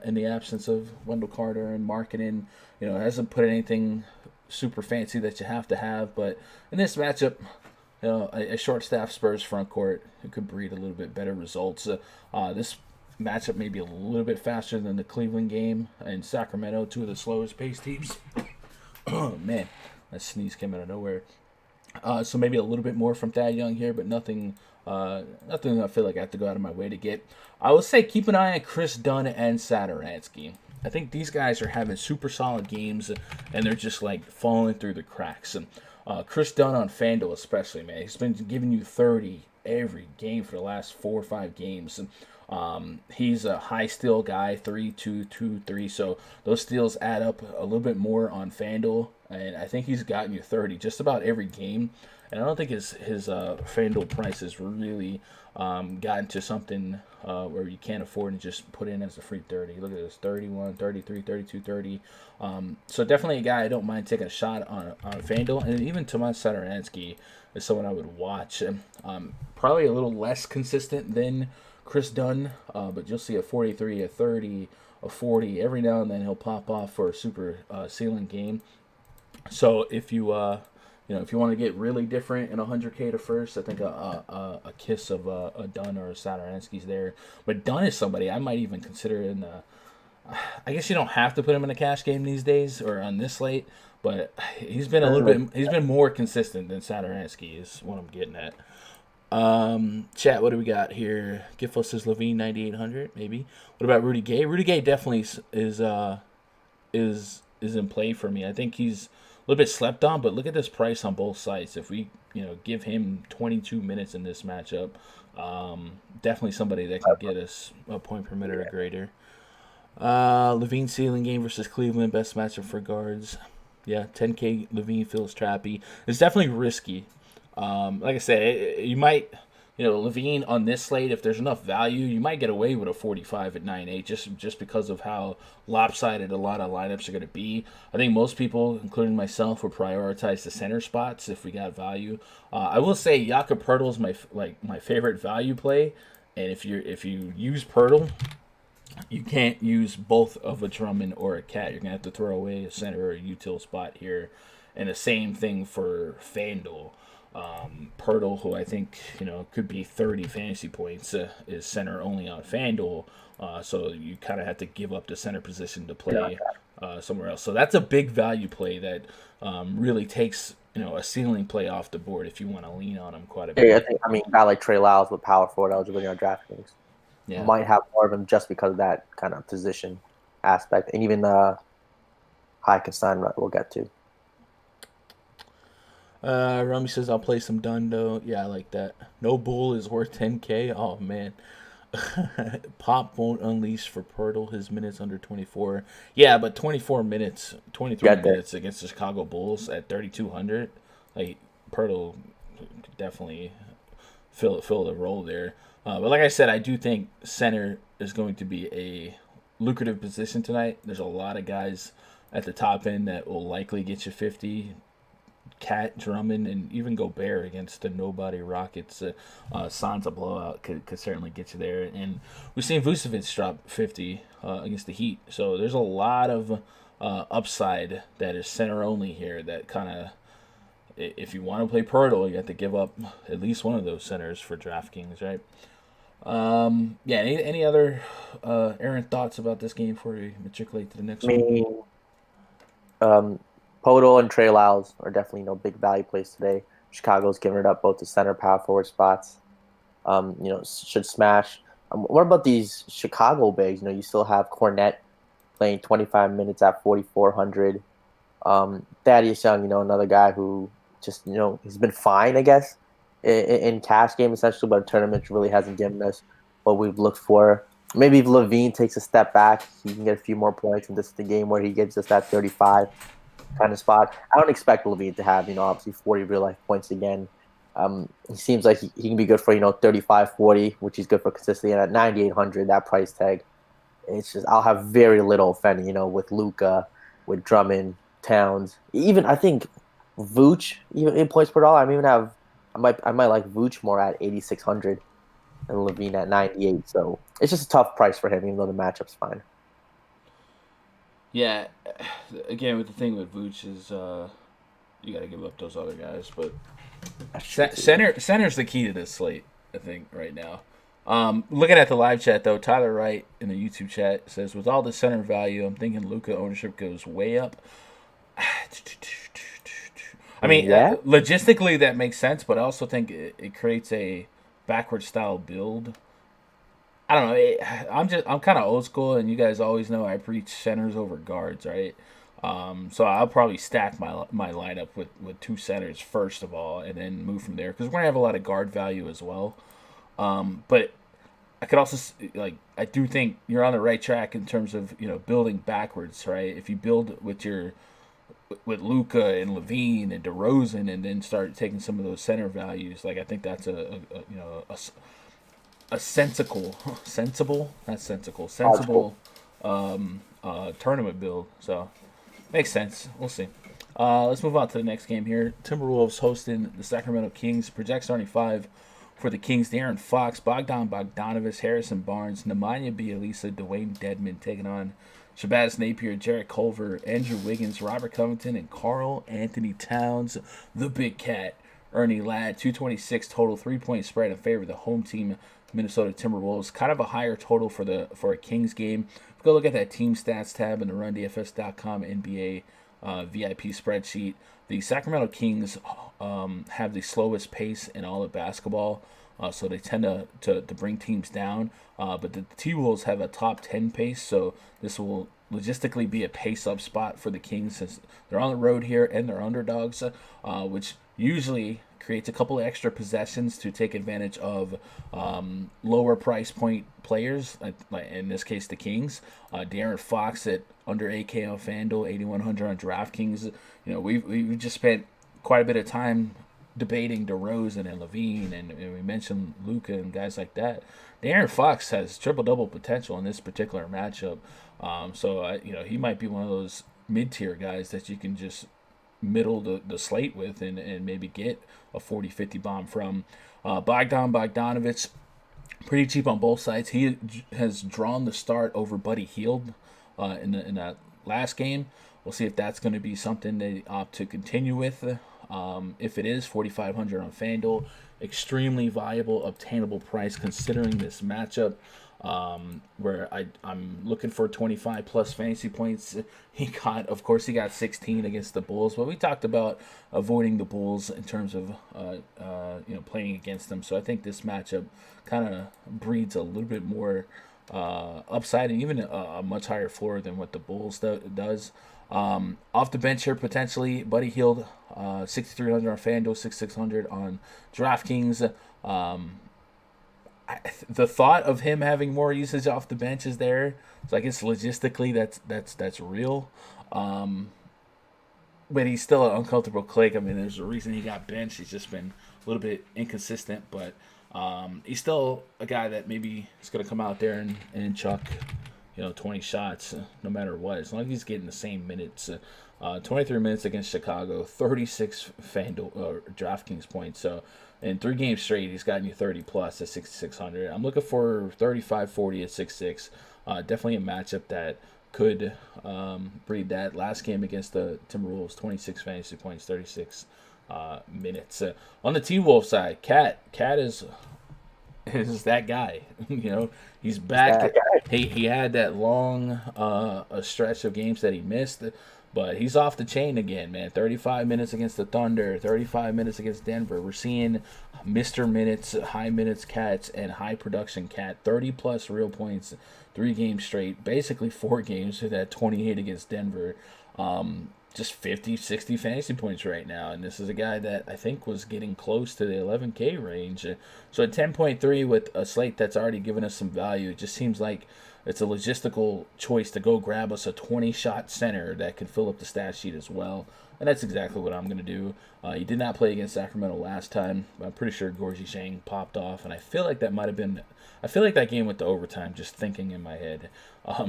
in the absence of Wendell Carter and Markkanen. It hasn't put anything super fancy that you have to have, but in this matchup, a short staff Spurs front court, it could breed a little bit better results. This matchup may be a little bit faster than the Cleveland game and Sacramento, two of the slowest paced teams. Oh man, that sneeze came out of nowhere. So maybe a little bit more from Thad Young here, but nothing I feel like I have to go out of my way to get. I would say keep an eye on Chris Dunn and Saturansky. I think these guys are having super solid games, and they're just like falling through the cracks. And Chris Dunn on FanDuel especially, man, he's been giving you 30 every game for the last 4 or 5 games. And he's a high steal guy, 3, 2, 2, 3. So those steals add up a little bit more on FanDuel, and I think he's gotten you 30 just about every game. And I don't think his FanDuel price has really gotten to something where you can't afford to just put in as a free 30. Look at this, 31, 33, 32, 30. So definitely a guy I don't mind taking a shot on FanDuel. And even Tomas Satoransky is someone I would watch. Probably a little less consistent than Chris Dunn, but you'll see a 43, a 30, a 40. Every now and then he'll pop off for a super ceiling game. So if you if you want to get really different in 100K to first, I think a kiss of a Dunn or a Satoransky's there. But Dunn is somebody I might even consider in the. I guess you don't have to put him in a cash game these days or on this slate, but he's been a little bit. He's been more consistent than Satoransky is what I'm getting at. Chat, what do we got here? Giflo says Levine 9,800 maybe. What about Rudy Gay? Rudy Gay definitely is in play for me. I think he's a little bit slept on, but look at this price on both sides. If we give him 22 minutes in this matchup, definitely somebody that can get us a point per minute or greater. Levine ceiling game versus Cleveland, best matchup for guards. Yeah, 10K Levine feels trappy. It's definitely risky. Like I said, you might, Levine on this slate, if there's enough value, you might get away with a 45 at 9.8 just because of how lopsided a lot of lineups are going to be. I think most people, including myself, would prioritize the center spots if we got value. I will say Jakob Poeltl is my favorite value play, and if you use Poeltl, you can't use both of a Drummond or a Cat. You're gonna have to throw away a center or a util spot here, and the same thing for FanDuel. Poeltl, who I think could be 30 fantasy points, is center only on FanDuel, so you kind of have to give up the center position to play somewhere else. So that's a big value play that really takes a ceiling play off the board if you want to lean on him quite a bit. Yeah, I mean, a guy like Trey Lyles with power forward eligibility on DraftKings might have more of him just because of that kind of position aspect, and even high consignment we'll get to. Rummy says I'll play some Dundo. Yeah, I like that. No bull is worth 10K. Oh man. Pop won't unleash for Poeltl. His minutes under 24. Yeah, but 24 minutes, 23 minutes against the Chicago Bulls at 3,200. Like Poeltl could definitely fill the role there. But like I said, I do think center is going to be a lucrative position tonight. There's a lot of guys at the top end that will likely get you 50. Cat, Drummond, and even Gobert against the nobody Rockets. Sansa blowout could certainly get you there. And we've seen Vucevic drop 50 against the Heat. So there's a lot of upside that is center only here that kind of, if you want to play Poeltl, you have to give up at least one of those centers for DraftKings, right? Any other errant thoughts about this game before we matriculate to the next one? Poeltl and Trey Lyles are definitely big value plays today. Chicago's giving it up both the center power forward spots. Should smash. What about these Chicago bigs? You still have Cornette playing 25 minutes at 4,400. Thaddeus Young, another guy who just he's been fine, I guess, in cash game essentially, but tournament really hasn't given us what we've looked for. Maybe if Levine takes a step back, he can get a few more points, and this is the game where he gives us that 35 kind of spot. I don't expect Levine to have, obviously 40 real life points again. He seems like he can be good for, 35, 40, which he's good for consistency. And at 9,800, that price tag, it's just, I'll have very little, if any, with Luka, with Drummond, Towns. Even, I think, Vooch, even in points per dollar, I might like Vooch more at 8,600 and Levine at 98. So it's just a tough price for him, even though the matchup's fine. Yeah, again, with the thing with Vooch is you got to give up those other guys, but center's the key to this slate, I think, right now. Looking at the live chat, though, Tyler Wright in the YouTube chat says, with all the center value, I'm thinking Luka ownership goes way up. I mean, Yeah. logistically that makes sense, but I also think it creates a backward style build. I don't know. I'm kind of old school, and you guys always know I preach centers over guards, right? So I'll probably stack my lineup with two centers first of all, and then move from there because we're gonna have a lot of guard value as well. But I could also I do think you're on the right track in terms of building backwards, right? If you build with Luca and Levine and DeRozan, and then start taking some of those center values, like I think that's a sensible tournament build. So makes sense. We'll see. Let's move on to the next game here. Timberwolves hosting the Sacramento Kings. Project starting five for the Kings: De'Aaron Fox, Bogdan Bogdanovic, Harrison Barnes, Nemanja Bjelica, Dwayne Dedmon taking on Shabazz Napier, Jarrett Culver, Andrew Wiggins, Robert Covington, and Karl Anthony Towns, the Big Cat. Ernie Ladd, 226 total, 3-point spread in favor of the home team, Minnesota Timberwolves. Kind of a higher total for a Kings game. Go look at that team stats tab in the RunDFS.com NBA VIP spreadsheet. The Sacramento Kings have the slowest pace in all of basketball, so they tend to bring teams down. But the T-Wolves have a top 10 pace, so this will logistically be a pace-up spot for the Kings since they're on the road here and they're underdogs, which usually creates a couple of extra possessions to take advantage of lower price point players, like in this case the Kings. De'Aaron Fox at under 8K on FanDuel, 8,100 on DraftKings. We've just spent quite a bit of time debating DeRozan and Levine, and we mentioned Luca and guys like that. De'Aaron Fox has triple-double potential in this particular matchup. So he might be one of those mid-tier guys that you can just middle the slate with and maybe get a 40-50 bomb from. Bogdan Bogdanovic, pretty cheap on both sides. He has drawn the start over Buddy Hield in that last game. We'll see if that's going to be something they opt to continue with. If it is, 4,500 on FanDuel. Extremely viable, obtainable price considering this matchup. Where I'm looking for 25 plus fantasy points. He got 16 against the Bulls, but we talked about avoiding the Bulls in terms of playing against them. So I think this matchup kind of breeds a little bit more upside and even a much higher floor than what the Bulls does. Off the bench here potentially, Buddy Hield, 6,300 on FanDuel, 6,600 on DraftKings. The thought of him having more usage off the bench is there. So I guess logistically that's real. But he's still an uncomfortable click. I mean, there's a reason he got benched. He's just been a little bit inconsistent, but he's still a guy that maybe is going to come out there and chuck 20 shots no matter what, as long as he's getting the same minutes. 23 minutes against Chicago, 36 FanDuel or DraftKings points. So in 3 games straight, he's gotten you 30 plus at 6,600. I'm looking for 35-40 at 6-6. Definitely a matchup that could breed that. Last game against the Timberwolves, 26 fantasy points, 36 minutes. On the T-Wolf side, Cat is that guy. He's back. He had that long a stretch of games that he missed, but he's off the chain again, man. 35 minutes against the Thunder, 35 minutes against Denver. We're seeing Mr. Minutes, high minutes Cats, and high production Cat. 30 plus real points, 3 games straight. Basically 4 games with that 28 against Denver. Just 50, 60 fantasy points right now. And this is a guy that I think was getting close to the 11K range. So at 10.3 with a slate that's already given us some value, it just seems like it's a logistical choice to go grab us a 20-shot center that can fill up the stat sheet as well. And that's exactly what I'm going to do. He did not play against Sacramento last time. I'm pretty sure Gorgie Shang popped off. And I feel like that might have been... I feel like that game went to overtime, just thinking in my head.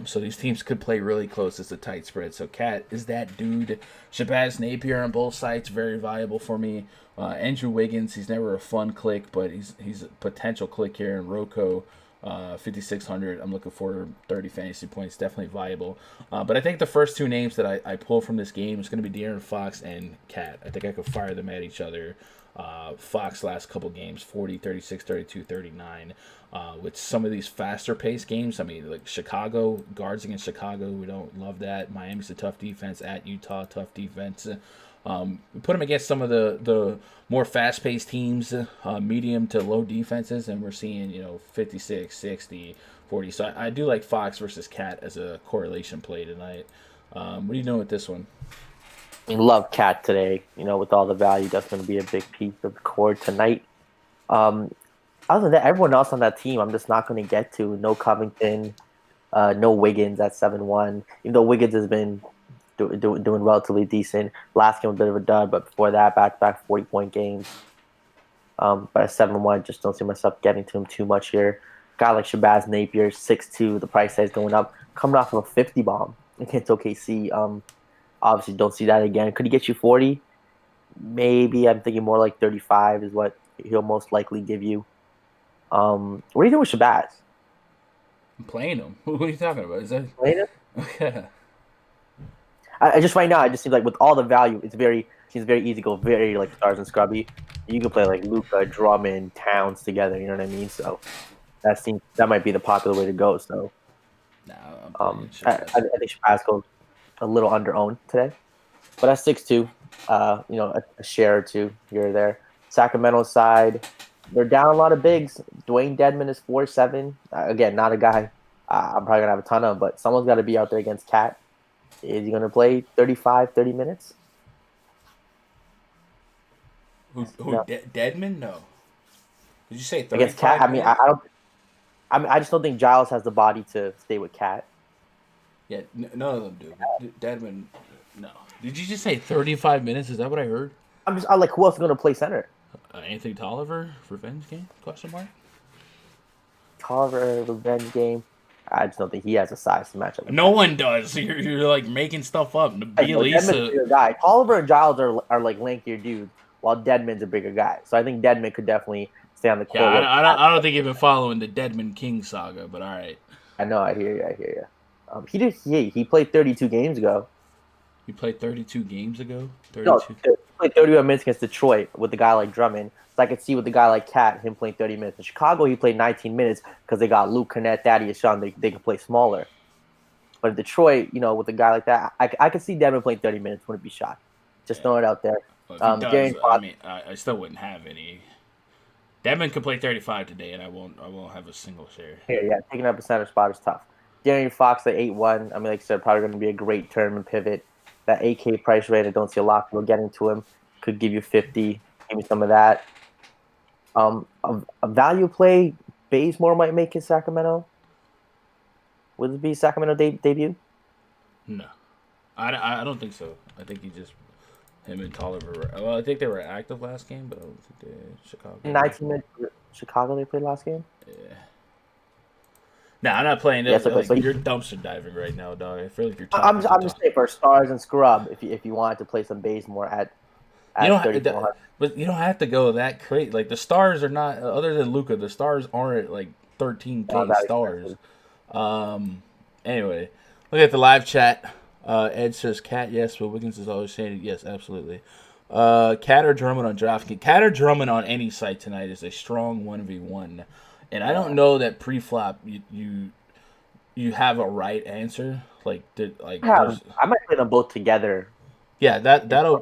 So these teams could play really close. It's a tight spread. So Cat is that dude. Shabazz Napier on both sides, very viable for me. Andrew Wiggins, he's never a fun click, but he's a potential click here. And Rocco, 5,600. I'm looking for 30 fantasy points. Definitely viable. But I think the first 2 names that I pull from this game is going to be De'Aaron Fox and Cat. I think I could fire them at each other. Fox last couple games, 40, 36, 32, 39. With some of these faster paced games, I mean, like Chicago, guards against Chicago, we don't love that. Miami's a tough defense. At Utah, tough defense. We put him against some of the more fast-paced teams, medium to low defenses, and we're seeing 56, 60, 40. So I do like Fox versus Cat as a correlation play tonight. What are you doing with this one? I love Cat today. With all the value, that's going to be a big piece of the core tonight. Um, Other than that, everyone else on that team, I'm just not going to get to. No Covington, no Wiggins at 7-1. Even though Wiggins has been doing relatively decent. Last game a bit of a dud, but before that, back-to-back 40-point games. But at 7-1, just don't see myself getting to him too much here. Guy like Shabazz Napier, 6'2", the price tag's going up, coming off of a 50 bomb against OKC. Obviously, don't see that again. Could he get you 40? Maybe. I'm thinking more like 35 is what he'll most likely give you. What are you doing with Shabazz? I'm playing him. What are you talking about? Is that Playing him? yeah? I just right now, it just seems like with all the value, seems very easy to go very like stars and scrubby. You can play like Luka, Drummond, Towns together. You know what I mean? So that might be the popular way to go. So No, I'm playing I think Shabazz goes a little under owned today, but at 6'2", a share or two here or there. Sacramento side, they're down a lot of bigs. Dwayne Dedman is 4'7". Again, not a guy I'm probably gonna have a ton of, but someone's got to be out there against Cat. Is he going to play 35, 30 minutes? Who No. Deadman? No. Did you say 35? Against Cat, I mean, I don't. I just don't think Giles has the body to stay with Cat. Yeah, none of them do. Deadman, no. Did you just say 35 minutes? Is that what I heard? I like who else is going to play center? Anthony Tolliver, revenge game? Question mark. Tolliver, revenge game. I just don't think he has a size to match up. No one does. You're like making stuff up. Dedman's a bigger guy. Tolliver and Giles are like lankier dudes, while Dedman's a bigger guy. So I think Dedman could definitely stay on the court. Yeah, I don't think you've been following the Deadman King saga, but all right. I know. I hear you. He played 32 games ago. You played 32 games ago? 32? No, he played 31 minutes against Detroit with a guy like Drummond. So I could see with the guy like Cat, him playing 30 minutes. In Chicago, he played 19 minutes because they got Luke Kennett, Thaddeus Young. They can play smaller. But in Detroit, with a guy like that, I could see Devin playing 30 minutes. Wouldn't be shocked. Just throwing it out there. Well, if he does, I mean, I still wouldn't have any. Devin could play 35 today, and I won't have a single share. Yeah, taking up a center spot is tough. De'Aaron Fox at 8-1. I mean, like I said, probably going to be a great tournament pivot. That 8K price rate, I don't see a lot of people getting to him. Could give you 50. Give me some of that. A value play, Bazemore might make his Sacramento. Would it be Sacramento debut? No, I don't think so. I think him and Tolliver. Well, I think they were active last game, but I don't think they Chicago. 19 minutes. Chicago they played last game. Yeah. No, I'm not playing that. Yeah, so you're dumpster diving right now, dog. I feel like you're. I'm just saying for stars and scrub. If you wanted to play some Bazemore at 3,400. But you don't have to go that crazy. Like the stars are not. Other than Luka, the stars aren't like 13K stars. Anyway, look at the live chat. Ed says Cat, yes, but Wiggins is always saying yes, absolutely. Cat or Drummond on DraftKings. Cat or Drummond on any site tonight is a strong 1v1. And I don't know that pre-flop you have a right answer. I might play them both together. Yeah, that'll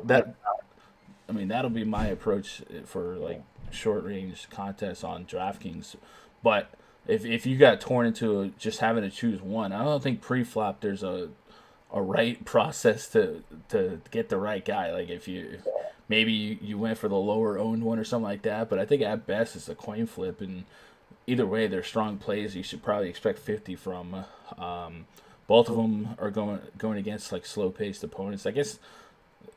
be my approach for like short range contests on DraftKings. But if you got torn into just having to choose one, I don't think pre-flop there's a right process to get the right guy. Like if maybe you went for the lower owned one or something like that. But I think at best it's a coin flip, and either way they're strong plays. You should probably expect 50 from. Both of them are going against like slow paced opponents. I guess.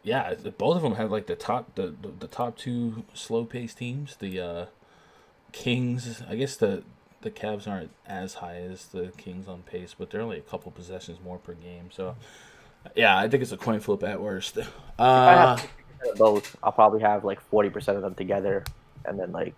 Yeah, both of them have like the top two slow paced teams. The Kings, I guess the Cavs aren't as high as the Kings on pace, but they're only a couple possessions more per game. So, yeah, I think it's a coin flip at worst. If I have 50% of both, I'll probably have like 40% of them together, and then like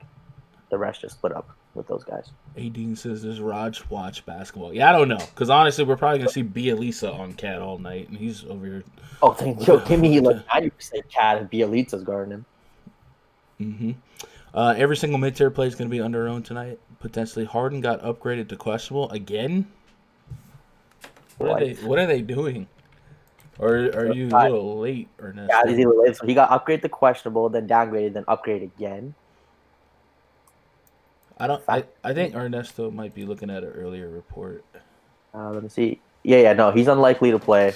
the rest just split up with those guys. Dean says, "Does Raj watch basketball?" Yeah, I don't know, because honestly, we're probably gonna see Bielisa on Cat all night, and he's over here. Oh, thank you. Give me like 90% Cat and Bielisa's guarding him. Every single mid-tier play is going to be under owned tonight. Potentially, Harden got upgraded to questionable again. What are they doing? Or are So you a little late, yeah, he's Ernesto? either late. So he got upgraded to questionable, then downgraded, then upgraded again. I don't. Fact. I think Ernesto might be looking at an earlier report. Let me see. Yeah, no, he's unlikely to play.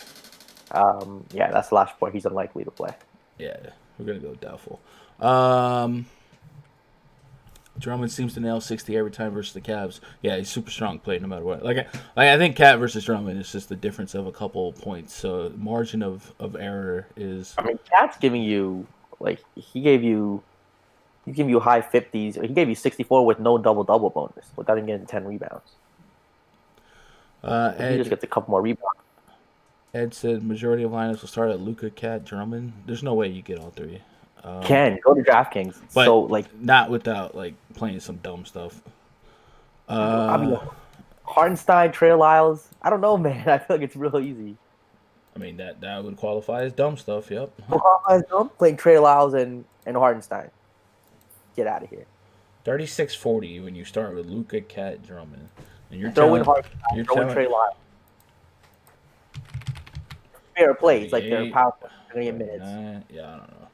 Yeah, that's the last report. He's unlikely to play. Yeah, we're gonna go doubtful. Um, Drummond seems to nail 60 every time versus the Cavs. Yeah, he's super strong play no matter what. I think Cat versus Drummond is just the difference of a couple points. So margin of error is. I mean, Cat's giving you like he's giving you high 50s. He gave you 64 with no double bonus without him getting 10 rebounds. If he just Ed gets a couple more rebounds, Ed said majority of lineups will start at Luca, Cat, Drummond. There's no way you get all three. can go to DraftKings. But So like, not without like playing some dumb stuff. I mean, Uh, Hartenstein, Trey Lyles. I don't know, man. I feel like it's real easy. I mean that would qualify as dumb stuff. Yep. Playing Trey Lyles and Hartenstein. Get out of here. 36-40 when you start with Luca, Cat, Drummond, and Throw in Hartenstein. Throw in Trey Lyles. Fair plays, like they're powerful. They're gonna get minutes. Yeah, I don't know.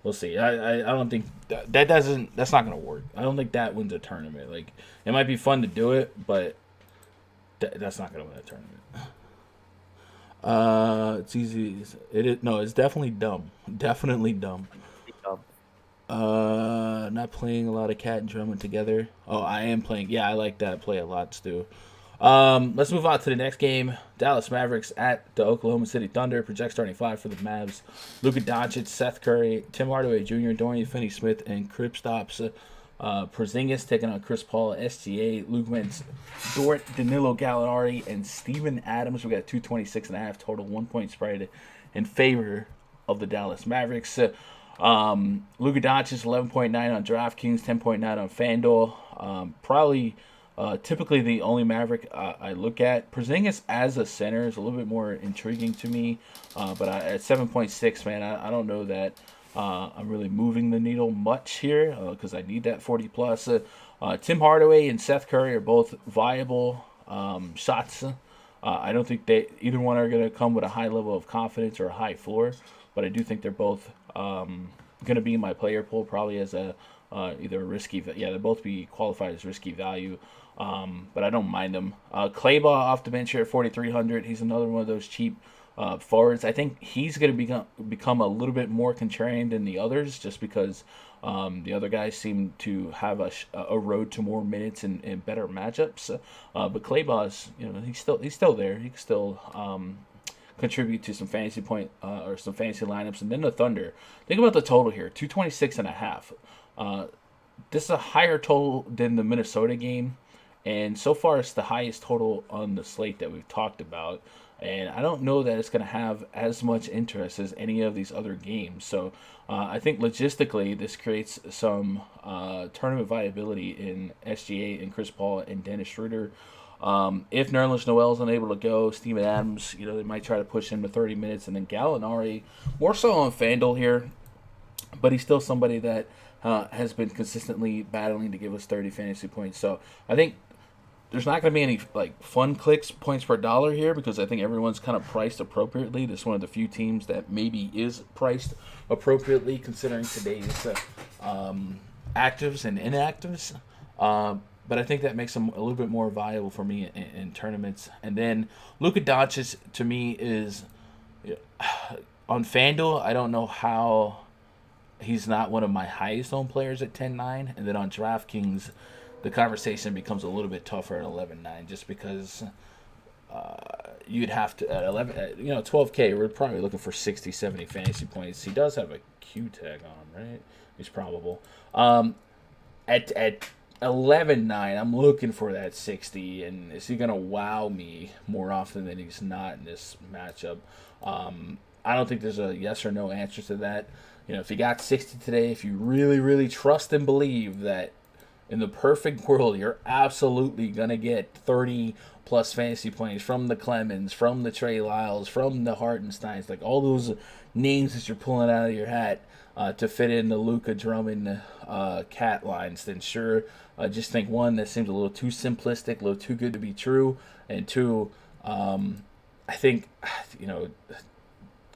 We'll see. I don't think that doesn't. That's not gonna work. I don't think that wins a tournament. Like it might be fun to do it, but that's not gonna win a tournament. It's easy. It is no. It's definitely dumb. Definitely dumb. Not playing a lot of Cat and Drummond together. Oh, I am playing. Yeah, I like that play a lot, Stu. Let's move on to the next game. Dallas Mavericks at the Oklahoma City Thunder. Project starting five for the Mavs. Luka Doncic, Seth Curry, Tim Hardaway Jr., Dorian Finney-Smith, and Kristaps Porzingis taking on Chris Paul, SGA, Luke Wentz, Dort, Danilo Gallinari, and Steven Adams. We got 226.5 total, 1 point spread in favor of the Dallas Mavericks. Luka Doncic 11.9 on DraftKings, 10.9 on FanDuel. Probably typically the only Maverick I look at. Porzingis as a center is a little bit more intriguing to me, but at 7.6, man, I don't know that I'm really moving the needle much here because I need that 40 plus. Tim Hardaway and Seth Curry are both viable shots. I don't think either one are going to come with a high level of confidence or a high floor, but I do think they're both going to be in my player pool probably as a either a risky. Yeah, they'll both be qualified as risky value, but I don't mind them. Clayball off the bench here at 4,300. He's another one of those cheap forwards. I think he's going to become a little bit more contrarian than the others, just because the other guys seem to have a road to more minutes and better matchups. But Clayball is, he's still there. He can still contribute to some fantasy point or some fantasy lineups. And then the Thunder. Think about the total here, 226.5. This is a higher total than the Minnesota game, and so far it's the highest total on the slate that we've talked about. And I don't know that it's going to have as much interest as any of these other games. So I think logistically this creates some tournament viability in SGA and Chris Paul and Dennis Schroeder. If Nerlens Noel is unable to go, Steven Adams, they might try to push him to 30 minutes. And then Gallinari, more so on FanDuel here, but he's still somebody that has been consistently battling to give us 30 fantasy points. So I think there's not going to be any fun clicks points per dollar here because I think everyone's kind of priced appropriately. This is one of the few teams that maybe is priced appropriately considering today's actives and inactives. But I think that makes them a little bit more viable for me in tournaments. And then Luka Doncic to me is on FanDuel. I don't know how he's not one of my highest owned players at 10-9, and then on DraftKings the conversation becomes a little bit tougher at 11-9 just because you'd have to at 11 12K we're probably looking for 60-70 fantasy points. He does have a Q tag on him, right? He's probable. At 11-9 I'm looking for that 60, and is he gonna wow me more often than he's not in this matchup? I don't think there's a yes or no answer to that. If you got 60 today, if you really, really trust and believe that in the perfect world, you're absolutely going to get 30 plus fantasy points from the Clemens, from the Trey Lyles, from the Hartensteins, like all those names that you're pulling out of your hat to fit in the Luka Drummond cat lines, then sure, I just think one, that seems a little too simplistic, a little too good to be true, and two, I think,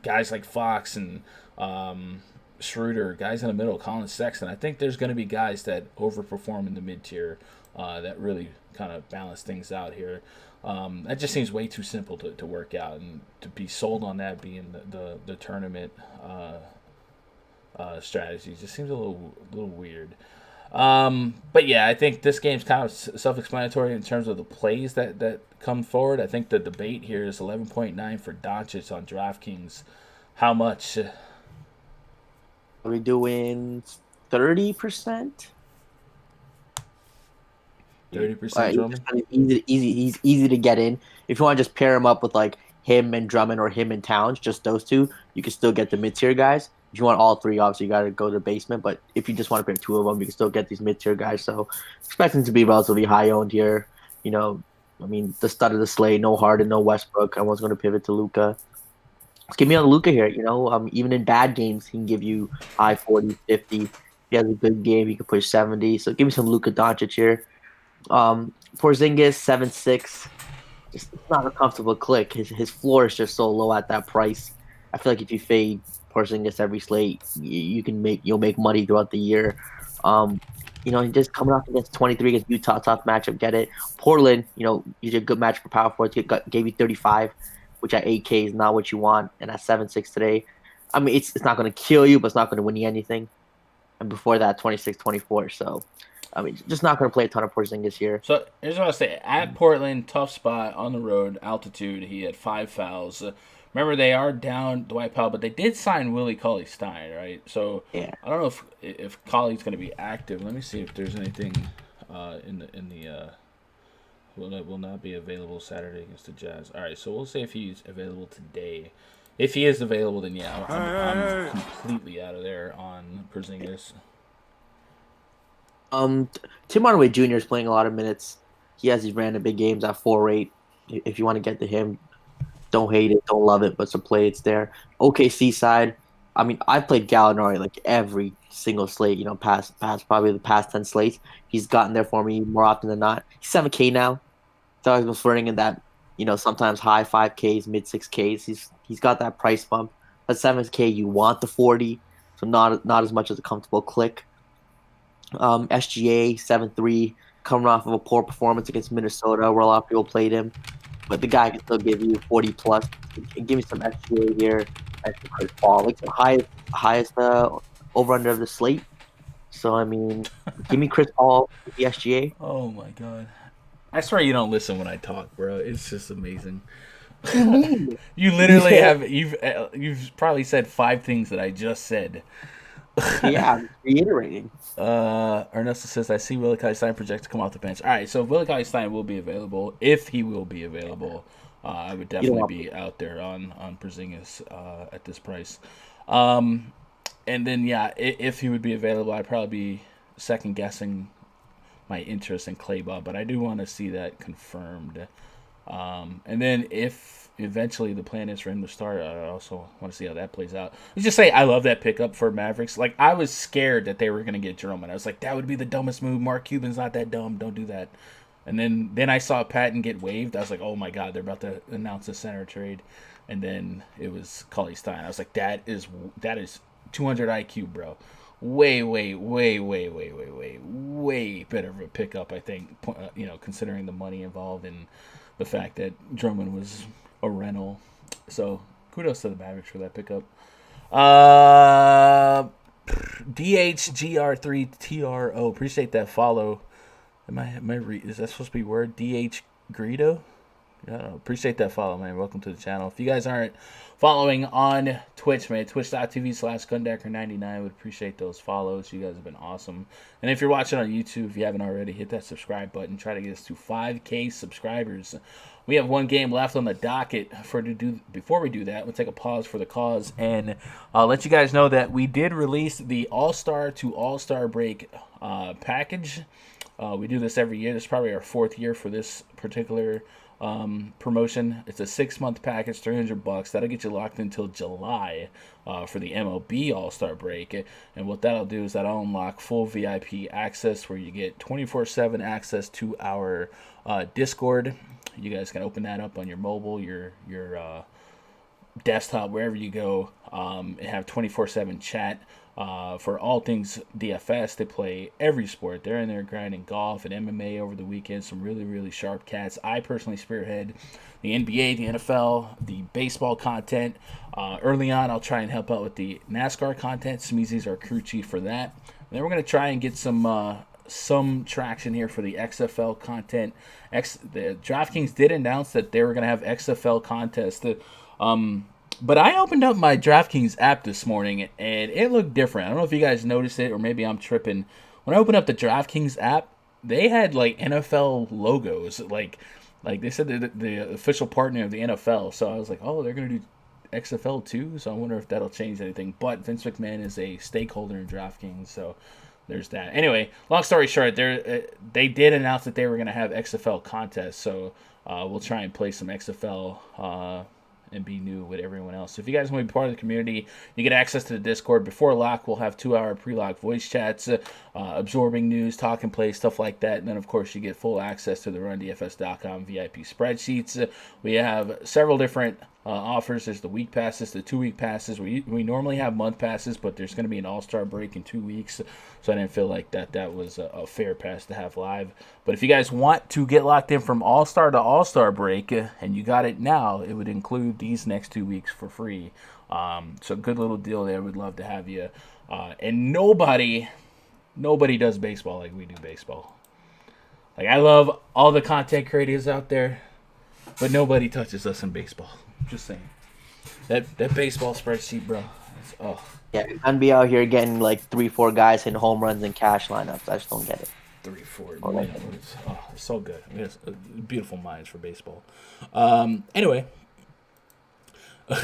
guys like Fox and Schroeder, guys in the middle, Colin Sexton. I think there's going to be guys that overperform in the mid tier that really kind of balance things out here. That just seems way too simple to work out, and to be sold on that being the tournament strategy just seems a little weird. But yeah, I think this game's kind of self-explanatory in terms of the plays that come forward. I think the debate here is 11.9 for Doncic on DraftKings. How much? Are we doing 30%? 30% Drummond? He's easy to get in. If you want to just pair him up with like him and Drummond or him and Towns, just those two, you can still get the mid-tier guys. If you want all three, obviously you got to go to the basement. But if you just want to pick two of them, you can still get these mid-tier guys. So expecting to be relatively high-owned here. I mean, the stud of the slate, no Harden, no Westbrook. Everyone's going to pivot to Luka. Let's give me on Luka here. Even in bad games, he can give you high 40, 50. If he has a good game, he can push 70. So give me some Luka Doncic here. Porzingis 7.6. Just not a comfortable click. His floor is just so low at that price. I feel like if you fade Porzingis every slate, you'll make money throughout the year. Just coming off against 23 against Utah, tough matchup. Get it. Portland, he's a good match for power forwards. Gave you 35, which at 8K is not what you want, and at 7.6 today, I mean it's not going to kill you, but it's not going to win you anything. And before that, 26, 24. So. I mean, just not going to play a ton of Porzingis here. So here's what I say: at Portland, tough spot on the road, altitude. He had 5 fouls. Remember, they are down Dwight Powell, but they did sign Willie Cauley-Stein, right? So yeah. I don't know if Cauley's going to be active. Let me see if there's anything will not be available Saturday against the Jazz. All right, so we'll say if he's available today. If he is available, then yeah, I'm completely out of there on Porzingis. Tim Hardaway Jr. is playing a lot of minutes. He has these random big games at 4-8. If you want to get to him, don't hate it, don't love it, but some play it's there. OKC side, I mean, I've played Gallinari like every single slate, past probably the past 10 slates. He's gotten there for me more often than not. He's 7K now. So I've been flirting in that, sometimes high 5Ks, mid 6Ks. He's got that price bump. At 7K, you want the 40, so not as much as a comfortable click. SGA 7-3, coming off of a poor performance against Minnesota, where a lot of people played him, but the guy can still give you 40 plus. Give me some SGA here. Actually, Chris Paul, like the highest over under of the slate. So I mean, give me Chris Paul, the SGA. Oh my god! I swear you don't listen when I talk, bro. It's just amazing. You literally you've probably said 5 things that I just said. Yeah, I'm reiterating. Ernesto says, I see Willie Cauley-Stein project to come off the bench. All right, so if Willie Cauley-Stein will be available, if he will be available, I would definitely be out there on Porzingis at this price. And then, yeah, if he would be available, I'd probably be second-guessing my interest in Clay Bob, but I do want to see that confirmed. And then if eventually the plan is for him to start, I also want to see how that plays out. Let's just say I love that pickup for Mavericks. Like, I was scared that they were going to get Drummond. I was like, that would be the dumbest move. Mark Cuban's not that dumb. Don't do that. And then I saw Patton get waived. I was like, oh my God, they're about to announce a center trade. And then it was Cauley-Stein. I was like, that is 200 IQ, bro. Way better of a pickup, I think, considering the money involved and the fact that Drummond was a rental. So kudos to the Mavericks for that pickup. DHGR3TRO, appreciate that follow. Is that supposed to be word? DH Greedo? Yeah, appreciate that follow, man. Welcome to the channel. If you guys aren't following on Twitch, man, twitch.tv/Gundecker99, would appreciate those follows. You guys have been awesome. And if you're watching on YouTube, if you haven't already, hit that subscribe button. Try to get us to 5K subscribers. We have one game left on the docket. Before we do that, we'll take a pause for the cause and I'll let you guys know that we did release the All-Star to All-Star break package. We do this every year. This is probably our 4th year for this particular promotion. It's a 6-month package, $300. That'll get you locked until July for the MLB All-Star break. And what that'll do is that'll unlock full VIP access where you get 24/7 access to our Discord. You guys can open that up on your mobile, your desktop, wherever you go, and have 24/7 chat for all things DFS. They play every sport. They're in there grinding golf and MMA over the weekend. Some really, really sharp cats. I personally spearhead the NBA, the NFL, the baseball content. Early on, I'll try and help out with the NASCAR content. Smeezy's our crew chief for that. And then we're going to try and get some traction here for the XFL content. The DraftKings did announce that they were going to have XFL contests. But I opened up my DraftKings app this morning, and it looked different. I don't know if you guys noticed it, or maybe I'm tripping. When I opened up the DraftKings app, they had like NFL logos, like they said they're the official partner of the NFL. So I was like, oh, they're gonna do XFL too. So I wonder if that'll change anything. But Vince McMahon is a stakeholder in DraftKings, so there's that. Anyway, long story short, they did announce that they were gonna have XFL contests. So we'll try and play some XFL. And be new with everyone else. So if you guys want to be part of the community, you get access to the Discord. Before lock, we'll have 2-hour pre-lock voice chats, absorbing news, talk and play, stuff like that. And then, of course, you get full access to the RunDFS.com VIP spreadsheets. We have several different offers. There's the week passes, the 2-week passes. We normally have month passes, but there's going to be an all-star break in 2 weeks. So I didn't feel like that was a fair pass to have live. But if you guys want to get locked in from all-star to all-star break, and you got it now, it would include these next 2 weeks for free. So good little deal there. We'd love to have you. And nobody does baseball like we do baseball. Like, I love all the content creators out there, but nobody touches us in baseball. Just saying. That baseball spreadsheet, bro. Oh. Yeah, and be out here getting like 3-4 guys hitting home runs and cash lineups. I just don't get it. 3-4. Oh, so good. We have beautiful minds for baseball. Anyway.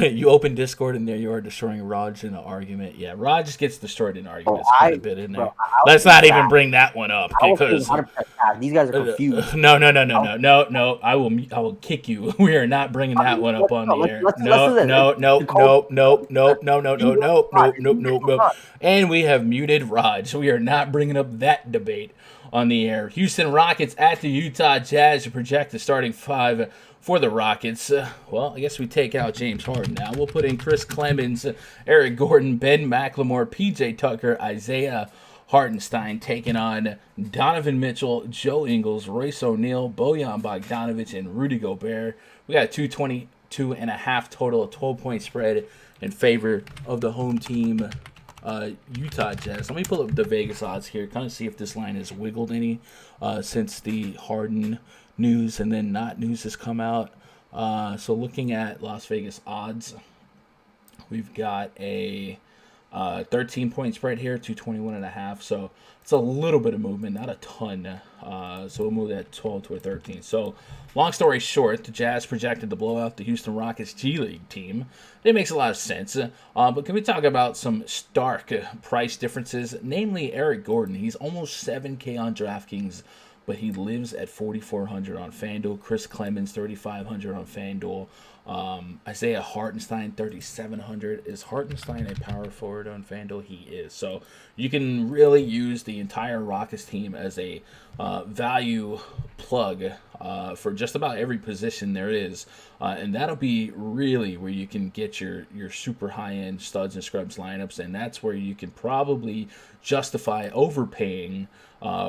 You open Discord and there you are destroying Raj in an argument. Yeah, Raj gets destroyed in arguments quite a bit in there. Let's not even bring that one up because these guys are confused. No. I will kick you. We are not bringing that one up on the air. No. And we have muted Raj. We are not bringing up that debate on the air. Houston Rockets at the Utah Jazz to project the starting 5 for the Rockets. Well, I guess we take out James Harden now. We'll put in Chris Clemens, Eric Gordon, Ben McLemore, PJ Tucker, Isaiah Hartenstein, taking on Donovan Mitchell, Joe Ingles, Royce O'Neal, Bojan Bogdanovic, and Rudy Gobert. We got a 222.5 total, a 12-point spread in favor of the home team, Utah Jazz. Let me pull up the Vegas odds here, kind of see if this line has wiggled any since the Harden news and then not news has come out. So looking at Las Vegas odds, we've got a 13-point spread here, 221.5. So it's a little bit of movement, not a ton. So we'll move that 12 to a 13. So long story short, the Jazz projected to blow out the Houston Rockets G League team. It makes a lot of sense. But can we talk about some stark price differences? Namely, Eric Gordon. He's almost $7K on DraftKings, but he lives at $4,400 on FanDuel. Chris Clemens, $3,500 on FanDuel. Isaiah Hartenstein, $3,700. Is Hartenstein a power forward on FanDuel? He is. So you can really use the entire Rockets team as a value plug for just about every position there is. And that'll be really where you can get your super high-end studs and scrubs lineups, and that's where you can probably justify overpaying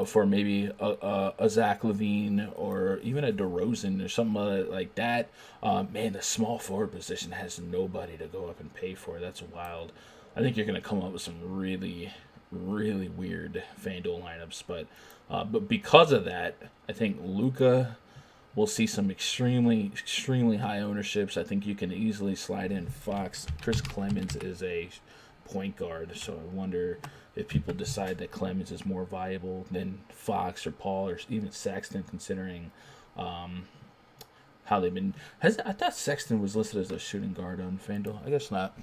for maybe a Zach LaVine or even a DeRozan or something like that. Man, the small forward position has nobody to go up and pay for. That's wild. I think you're going to come up with some really, really weird FanDuel lineups. But because of that, I think Luka will see some extremely, extremely high ownerships. I think you can easily slide in Fox. Chris Clemens is a point guard, so I wonder if people decide that Clemens is more viable than Fox or Paul or even Sexton, considering how they've been. I thought Sexton was listed as a shooting guard on FanDuel. I guess not.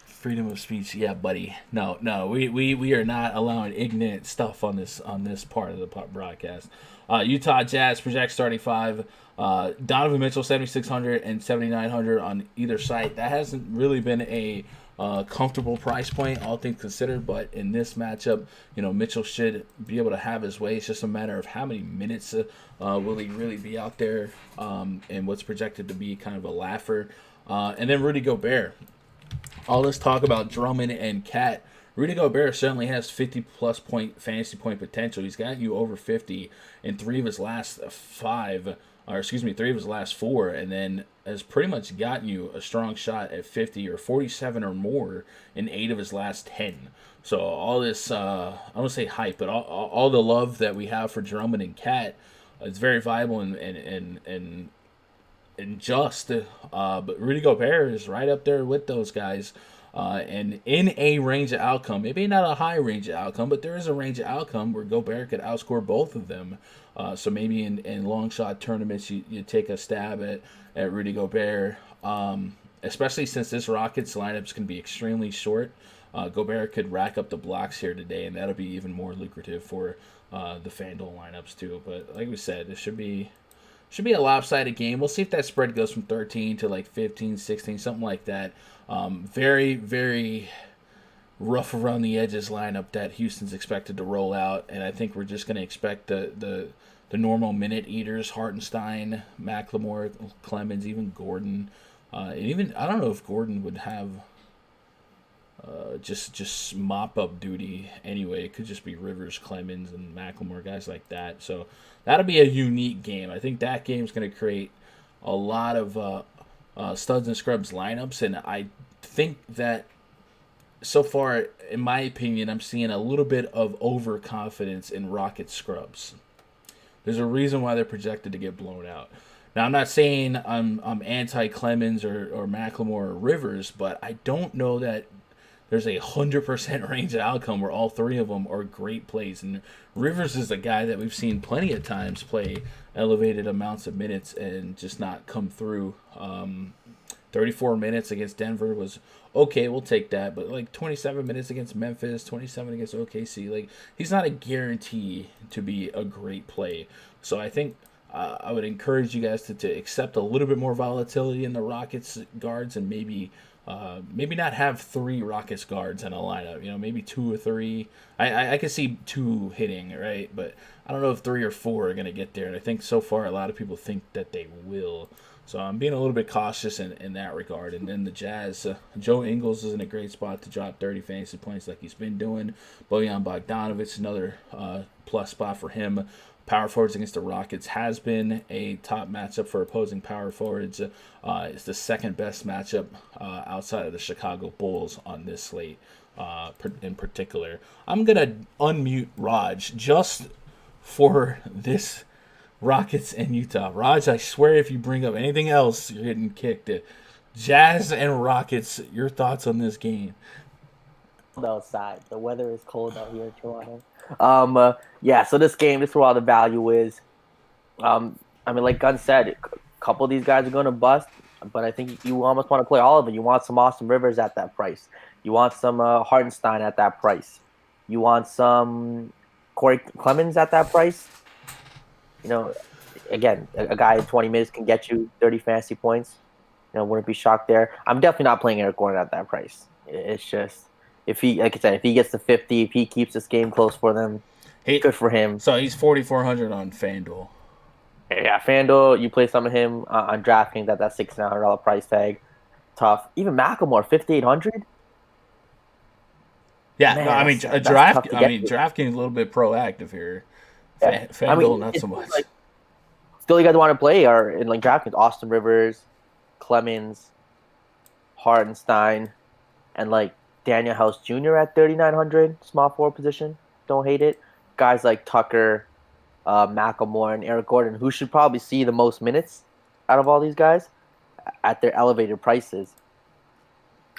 Freedom of speech, yeah, buddy. No, we are not allowing ignorant stuff on this part of the broadcast. Utah Jazz project starting 5. Donovan Mitchell, 7,600 and 7,900 on either site. That hasn't really been a comfortable price point, all things considered. But in this matchup, Mitchell should be able to have his way. It's just a matter of how many minutes will he really be out there, and what's projected to be kind of a laugher. And then Rudy Gobert. All this talk about Drummond and Cat. Rudy Gobert certainly has 50-plus point fantasy point potential. He's got you over 50 in three of his last four, and then has pretty much gotten you a strong shot at 50 or 47 or more in 8 of his last 10. So all this, I don't want to say hype, but all the love that we have for Drummond and Cat is very viable and just. But Rudy Gobert is right up there with those guys. And in a range of outcome, maybe not a high range of outcome, but there is a range of outcome where Gobert could outscore both of them. So maybe in long shot tournaments, you take a stab at Rudy Gobert, especially since this Rockets lineup is going to be extremely short. Gobert could rack up the blocks here today, and that'll be even more lucrative for the FanDuel lineups too. But like we said, this should be a lopsided game. We'll see if that spread goes from 13 to like 15, 16, something like that. Very, very rough around the edges lineup that Houston's expected to roll out, and I think we're just going to expect the normal minute eaters: Hartenstein, McLemore, Clemens, even Gordon, and even I don't know if Gordon would have just mop up duty anyway. It could just be Rivers, Clemens, and McLemore, guys like that. So that'll be a unique game. I think that game's going to create a lot of studs and scrubs lineups, and I think that so far, in my opinion, I'm seeing a little bit of overconfidence in Rocket scrubs. There's a reason why they're projected to get blown out. Now, I'm not saying I'm anti Clemens or McLemore or Rivers, but I don't know that there's a 100% range of outcome where all three of them are great plays. And Rivers is a guy that we've seen plenty of times play elevated amounts of minutes and just not come through. 34 minutes against Denver was okay, we'll take that. But like 27 minutes against Memphis, 27 against OKC, like he's not a guarantee to be a great play. So I think I would encourage you guys to accept a little bit more volatility in the Rockets guards, and maybe not have 3 Rockets guards in a lineup. Maybe 2 or 3. I could see 2 hitting, right? But I don't know if 3 or 4 are going to get there. And I think so far a lot of people think that they will. So I'm being a little bit cautious in that regard. And then the Jazz, Joe Ingles is in a great spot to drop 30 fantasy points like he's been doing. Bojan Bogdanovic, another plus spot for him. Power forwards against the Rockets has been a top matchup for opposing power forwards. It's the second best matchup outside of the Chicago Bulls on this slate in particular. I'm going to unmute Raj just for this Rockets and Utah. Raj, I swear if you bring up anything else, you're getting kicked. Jazz and Rockets, your thoughts on this game? Outside. The weather is cold out here in Toronto. So this is where all the value is. Like Gunn said, a couple of these guys are going to bust, but I think you almost want to play all of it. You want some Austin Rivers at that price. You want some Hartenstein at that price. You want some Corey Clemens at that price. Again, a guy in 20 minutes can get you 30 fantasy points. Wouldn't be shocked there. I'm definitely not playing Eric Gordon at that price. It's just, if he gets to 50, if he keeps this game close for them, good for him. So he's 4,400 on FanDuel. Yeah, FanDuel, you play some of him on DraftKings at that $6,900 price tag. Tough. Even McLemore, 5,800. Yeah, DraftKings is a little bit proactive here. Yeah. FanDuel, not so much. Still, you guys want to play are in DraftKings: Austin Rivers, Clemens, Hartenstein, and Daniel House Jr. at 3,900, small forward position. Don't hate it. Guys like Tucker, McLemore, and Eric Gordon, who should probably see the most minutes out of all these guys at their elevated prices.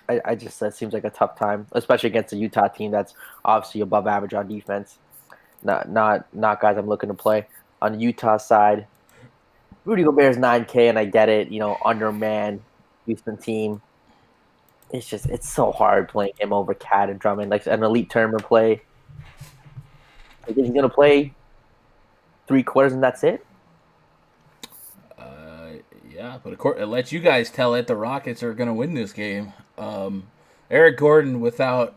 That seems like a tough time, especially against a Utah team that's obviously above average on defense. Not guys I'm looking to play. On the Utah side, Rudy Gobert's 9K, and I get it. Underman Houston team. It's so hard playing him over Cat and Drummond, like an elite tournament play. I think he's gonna play 3 quarters and that's it. Yeah, but of course, it lets you guys tell it. The Rockets are gonna win this game. Eric Gordon without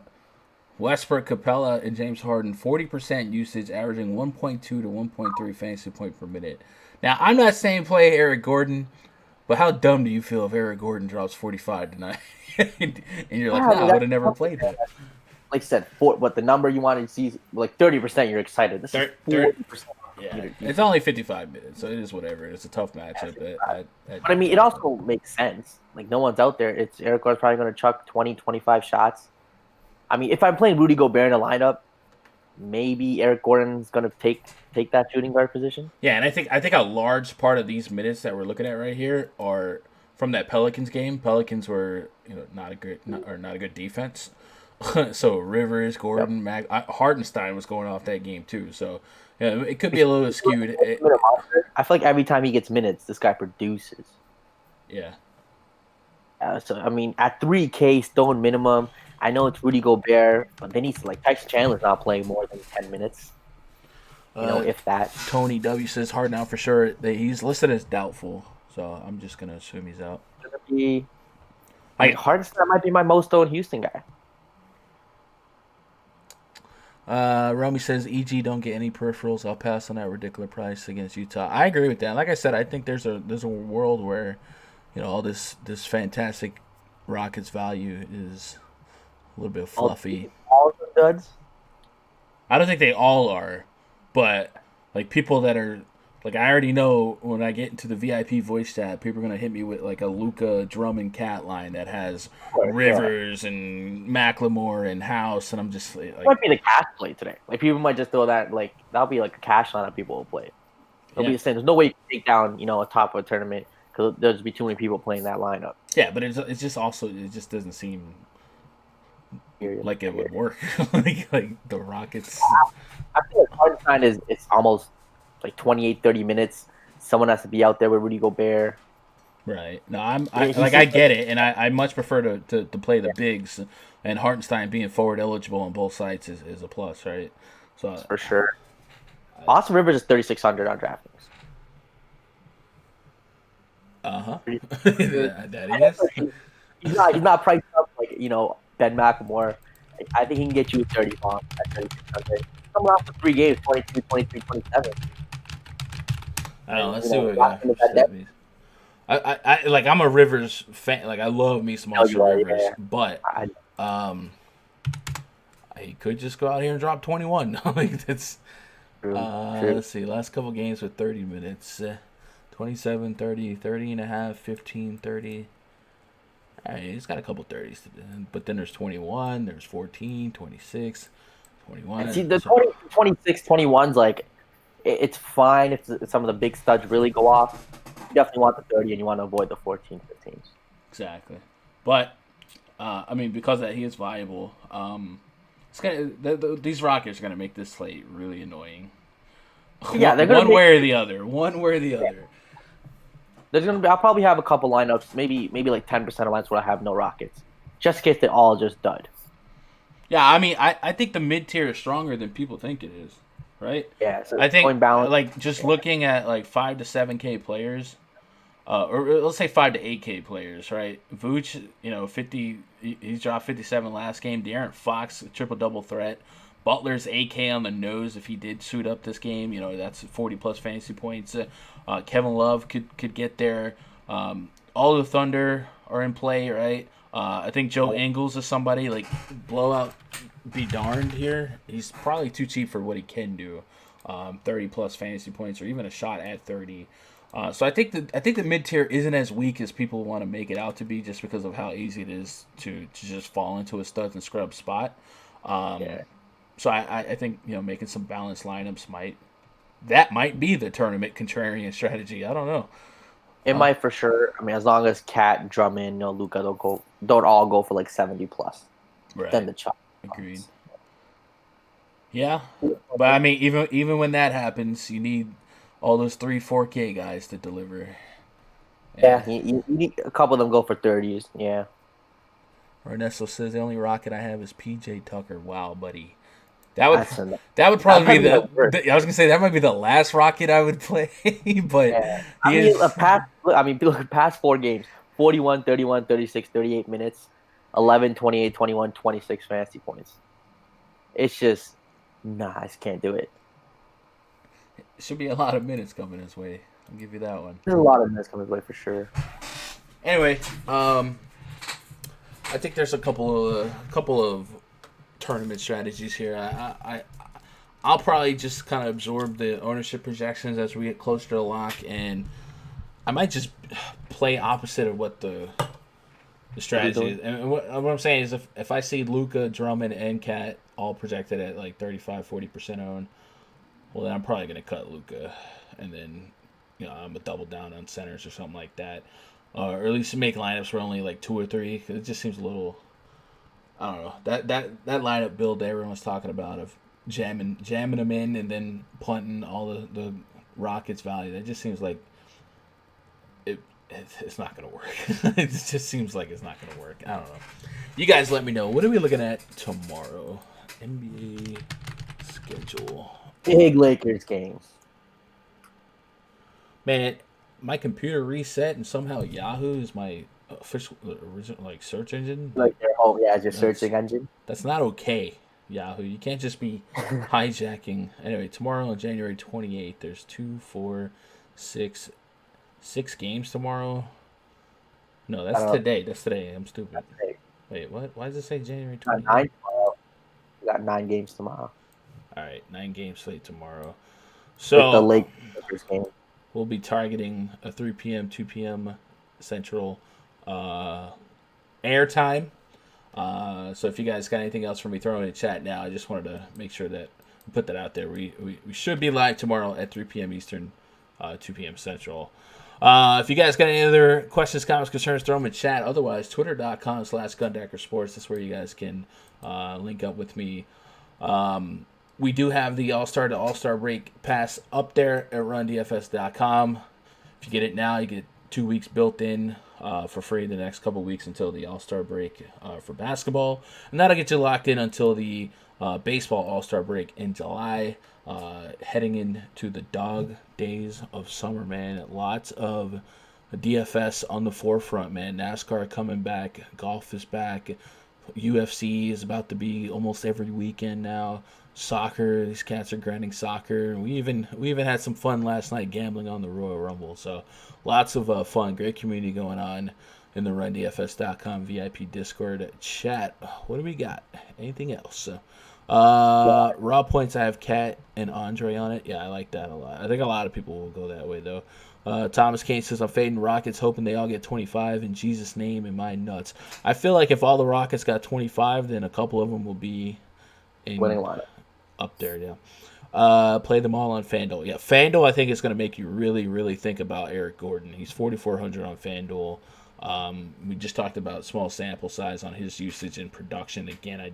Westbrook, Capella, and James Harden, 40% usage, averaging 1.2 to 1.3 fantasy point per minute. Now, I'm not saying play Eric Gordon, but how dumb do you feel if Eric Gordon drops 45 tonight? And you're like, Yeah, I no, mean, I would have never played him. like I said, what the number you wanted to see, like 30%, you're excited. This is 40%. Yeah, it's only 55 minutes, so it is whatever. It's a tough matchup. But I mean, it also makes sense. Like, no one's out there. It's Eric Gordon's probably going to chuck 20, 25 shots. I mean, if I'm playing Rudy Gobert in a lineup, maybe Eric Gordon's going to take that shooting guard position. Yeah, and I think a large part of these minutes that we're looking at right here are from that Pelicans game. Pelicans were not a good defense. So Rivers, Gordon, Hartenstein was going off that game too. So yeah, it could be a little skewed. I feel like every time he gets minutes, this guy produces. Yeah. So I mean, at 3K stone minimum, I know it's Rudy Gobert, but then he's like Tyson Chandler's not playing more than 10 minutes. If that. Tony W says Harden out for sure. He's listed as doubtful, so I'm just gonna assume he's out. Hardenstein might be my most owned Houston guy. Romy says, EG don't get any peripherals. I'll pass on that ridiculous price against Utah. I agree with that. Like I said, I think there's a world where, all this fantastic Rockets value is a little bit fluffy. All of the duds? I don't think they all are, but like people that are like, I already know when I get into the VIP voice chat, people are gonna hit me with like a Luka Drummond cat line that has Rivers and McLemore and House, and I'm just like, it might be the cash play today. Like people might just throw that, like that'll be like a cash line that people will play. It'll be the same. There's no way you can take down a top of a tournament because there's be too many people playing that lineup. Yeah, but it's just also, it just doesn't seem like it would work. like the Rockets. I feel like Hardenstein is almost like 28, 30 minutes. Someone has to be out there with Rudy Gobert. Right. No, I get it, and I much prefer to play the bigs, and Hartenstein being forward eligible on both sides is a plus, right? So for sure. Austin Rivers is 3,600 on DraftKings. That he is. He's not priced up like Ben McLemore. I think he can get you 30 bombs at 3,600. Coming off the 3 games, 22, 23, 27. I don't know. Let's see what I'm a Rivers fan. Like I love me some Austin Rivers, but he could just go out here and drop 21. Like that's. True. Let's see. Last couple games with 30 minutes. 27, 30, 30 and a half, 15, 30. All right, he's got a couple 30s. But then there's 21, there's 14, 26, 21. And see, the 26, 21's like, it's fine if some of the big studs really go off. You definitely want the 30 and you want to avoid the 14, 15s. Exactly. But, I mean, because that he is viable, these Rockets are going to make this slate really annoying. Yeah, they're one way or the other. There's gonna be. I'll probably have a couple lineups, maybe like 10% of lineups where I have no Rockets, just in case they all just dud. Yeah, I mean, I think the mid tier is stronger than people think it is, right? Yeah, so I think like just looking at like 5 to 7K players, or let's say 5 to 8K players, right? Vooch, 50, he's dropped 57 last game. De'Aaron Fox, triple double threat. Butler's AK on the nose if he did suit up this game. That's 40 plus fantasy points. Kevin Love could get there. All the Thunder are in play, right? I think Joe Ingles is somebody like blowout be darned here. He's probably too cheap for what he can do. 30 plus fantasy points or even a shot at 30. So I think the mid tier isn't as weak as people want to make it out to be, just because of how easy it is to just fall into a studs and scrub spot. So I think making some balanced lineups might be the tournament contrarian strategy. I don't know. It might for sure. I mean, as long as Cat, Drummond, Luka don't all go for like 70 plus. Right. Then the chop. Agreed. Yeah, but I mean, even when that happens, you need all those 3-4K guys to deliver. Yeah, you need a couple of them go for 30s. Yeah. Ernesto says the only Rocket I have is PJ Tucker. Wow, buddy. That would probably be I was gonna say that might be the last Rocket I would play, but look at past 4 games: 41, 31, 36, 38 minutes. 11, 28, 21, 26 fantasy points. It's just, I just can't do it. It should be a lot of minutes coming his way. I'll give you that one. There's a lot of minutes coming his way for sure. Anyway, I think there's a couple of tournament strategies here. I'll probably just kind of absorb the ownership projections as we get closer to the lock, and I might just play opposite of what the strategy is. And what I'm saying is if I see Luka, Drummond, and Cat all projected at like 35-40% own, well, then I'm probably going to cut Luka, and then I'm going to double down on centers or something like that. Or at least make lineups where only like 2 or 3, because it just seems a little, I don't know, that lineup build that everyone's talking about of jamming them in and then punting all the Rockets value. That just seems like it's not going to work. It just seems like it's not going to work. I don't know. You guys let me know. What are we looking at tomorrow? NBA schedule. Big Lakers games. Man, my computer reset and somehow Yahoo is my official original search engine. Like it's your searching engine. That's not okay, Yahoo. You can't just be hijacking. Anyway, tomorrow on January 28th, there's 2, 4, 6 games tomorrow. No, that's today. That's today. I'm stupid. Wait, what? Why does it say January 28th? 9 tomorrow. We got 9 games tomorrow. All right, 9 games slate tomorrow. So the Lakers game. We'll be targeting a 3 p.m., 2 p.m. Central airtime. So if you guys got anything else for me, throw in the chat now. I just wanted to make sure that we put that out there. We should be live tomorrow at 3 p.m. Eastern, 2 p.m. Central. If you guys got any other questions, comments, concerns, throw them in chat. Otherwise, twitter.com/GundackerSports. That's where you guys can link up with me. We do have the All-Star to All-Star break pass up there at rundfs.com. If you get it now, you get 2 weeks built in for free the next couple weeks until the All-Star break for basketball. And that'll get you locked in until the baseball All-Star break in July. Heading into the dog days of summer, man. Lots of DFS on the forefront, man. NASCAR coming back. Golf is back. UFC is about to be almost every weekend now. Soccer, these cats are grinding soccer. We even had some fun last night gambling on the Royal Rumble. So lots of fun, great community going on in the RunDFS.com VIP Discord chat. What do we got? Anything else? Raw points, I have Cat and Andre on it. Yeah, I like that a lot. I think a lot of people will go that way though. Thomas Kane says, I'm fading Rockets, hoping they all get 25 in Jesus' name and my nuts. I feel like if all the Rockets got 25, then a couple of them will be in winning lineup. Up there, yeah. Play them all on FanDuel. Yeah, FanDuel I think is going to make you really, really think about Eric Gordon. He's 4,400 on FanDuel. We just talked about small sample size on his usage and production. Again, I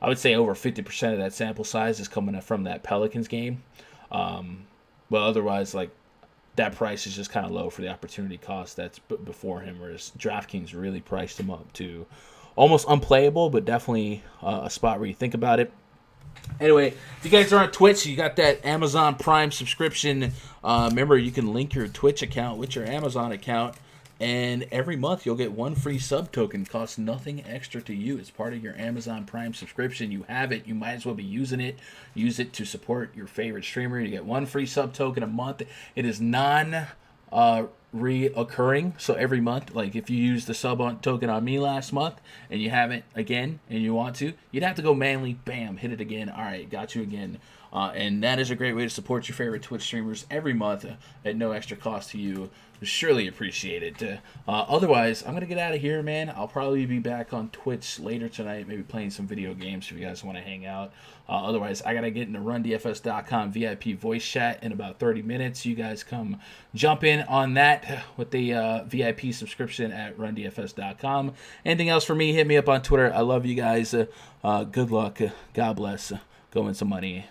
would say over 50% of that sample size is coming from that Pelicans game. But otherwise, that price is just kind of low for the opportunity cost that's before him, whereas DraftKings really priced him up to almost unplayable, but definitely a spot where you think about it. Anyway, if you guys are on Twitch, you got that Amazon Prime subscription. Remember, you can link your Twitch account with your Amazon account, and every month you'll get 1 free sub token. Costs nothing extra to you. It's part of your Amazon Prime subscription. You have it. You might as well be using it. Use it to support your favorite streamer. You get 1 free sub token a month. It is reoccurring, so every month, if you use the sub token on me last month and you haven't again and you want to, you'd have to go manually, bam, hit it again. All right, got you again. And that is a great way to support your favorite Twitch streamers every month at no extra cost to you. Surely appreciate it. Otherwise, I'm going to get out of here, man. I'll probably be back on Twitch later tonight, maybe playing some video games if you guys want to hang out. Otherwise, I got to get into RunDFS.com VIP voice chat in about 30 minutes. You guys come jump in on that with the VIP subscription at RunDFS.com. Anything else for me, hit me up on Twitter. I love you guys. Good luck. God bless. Go win some money.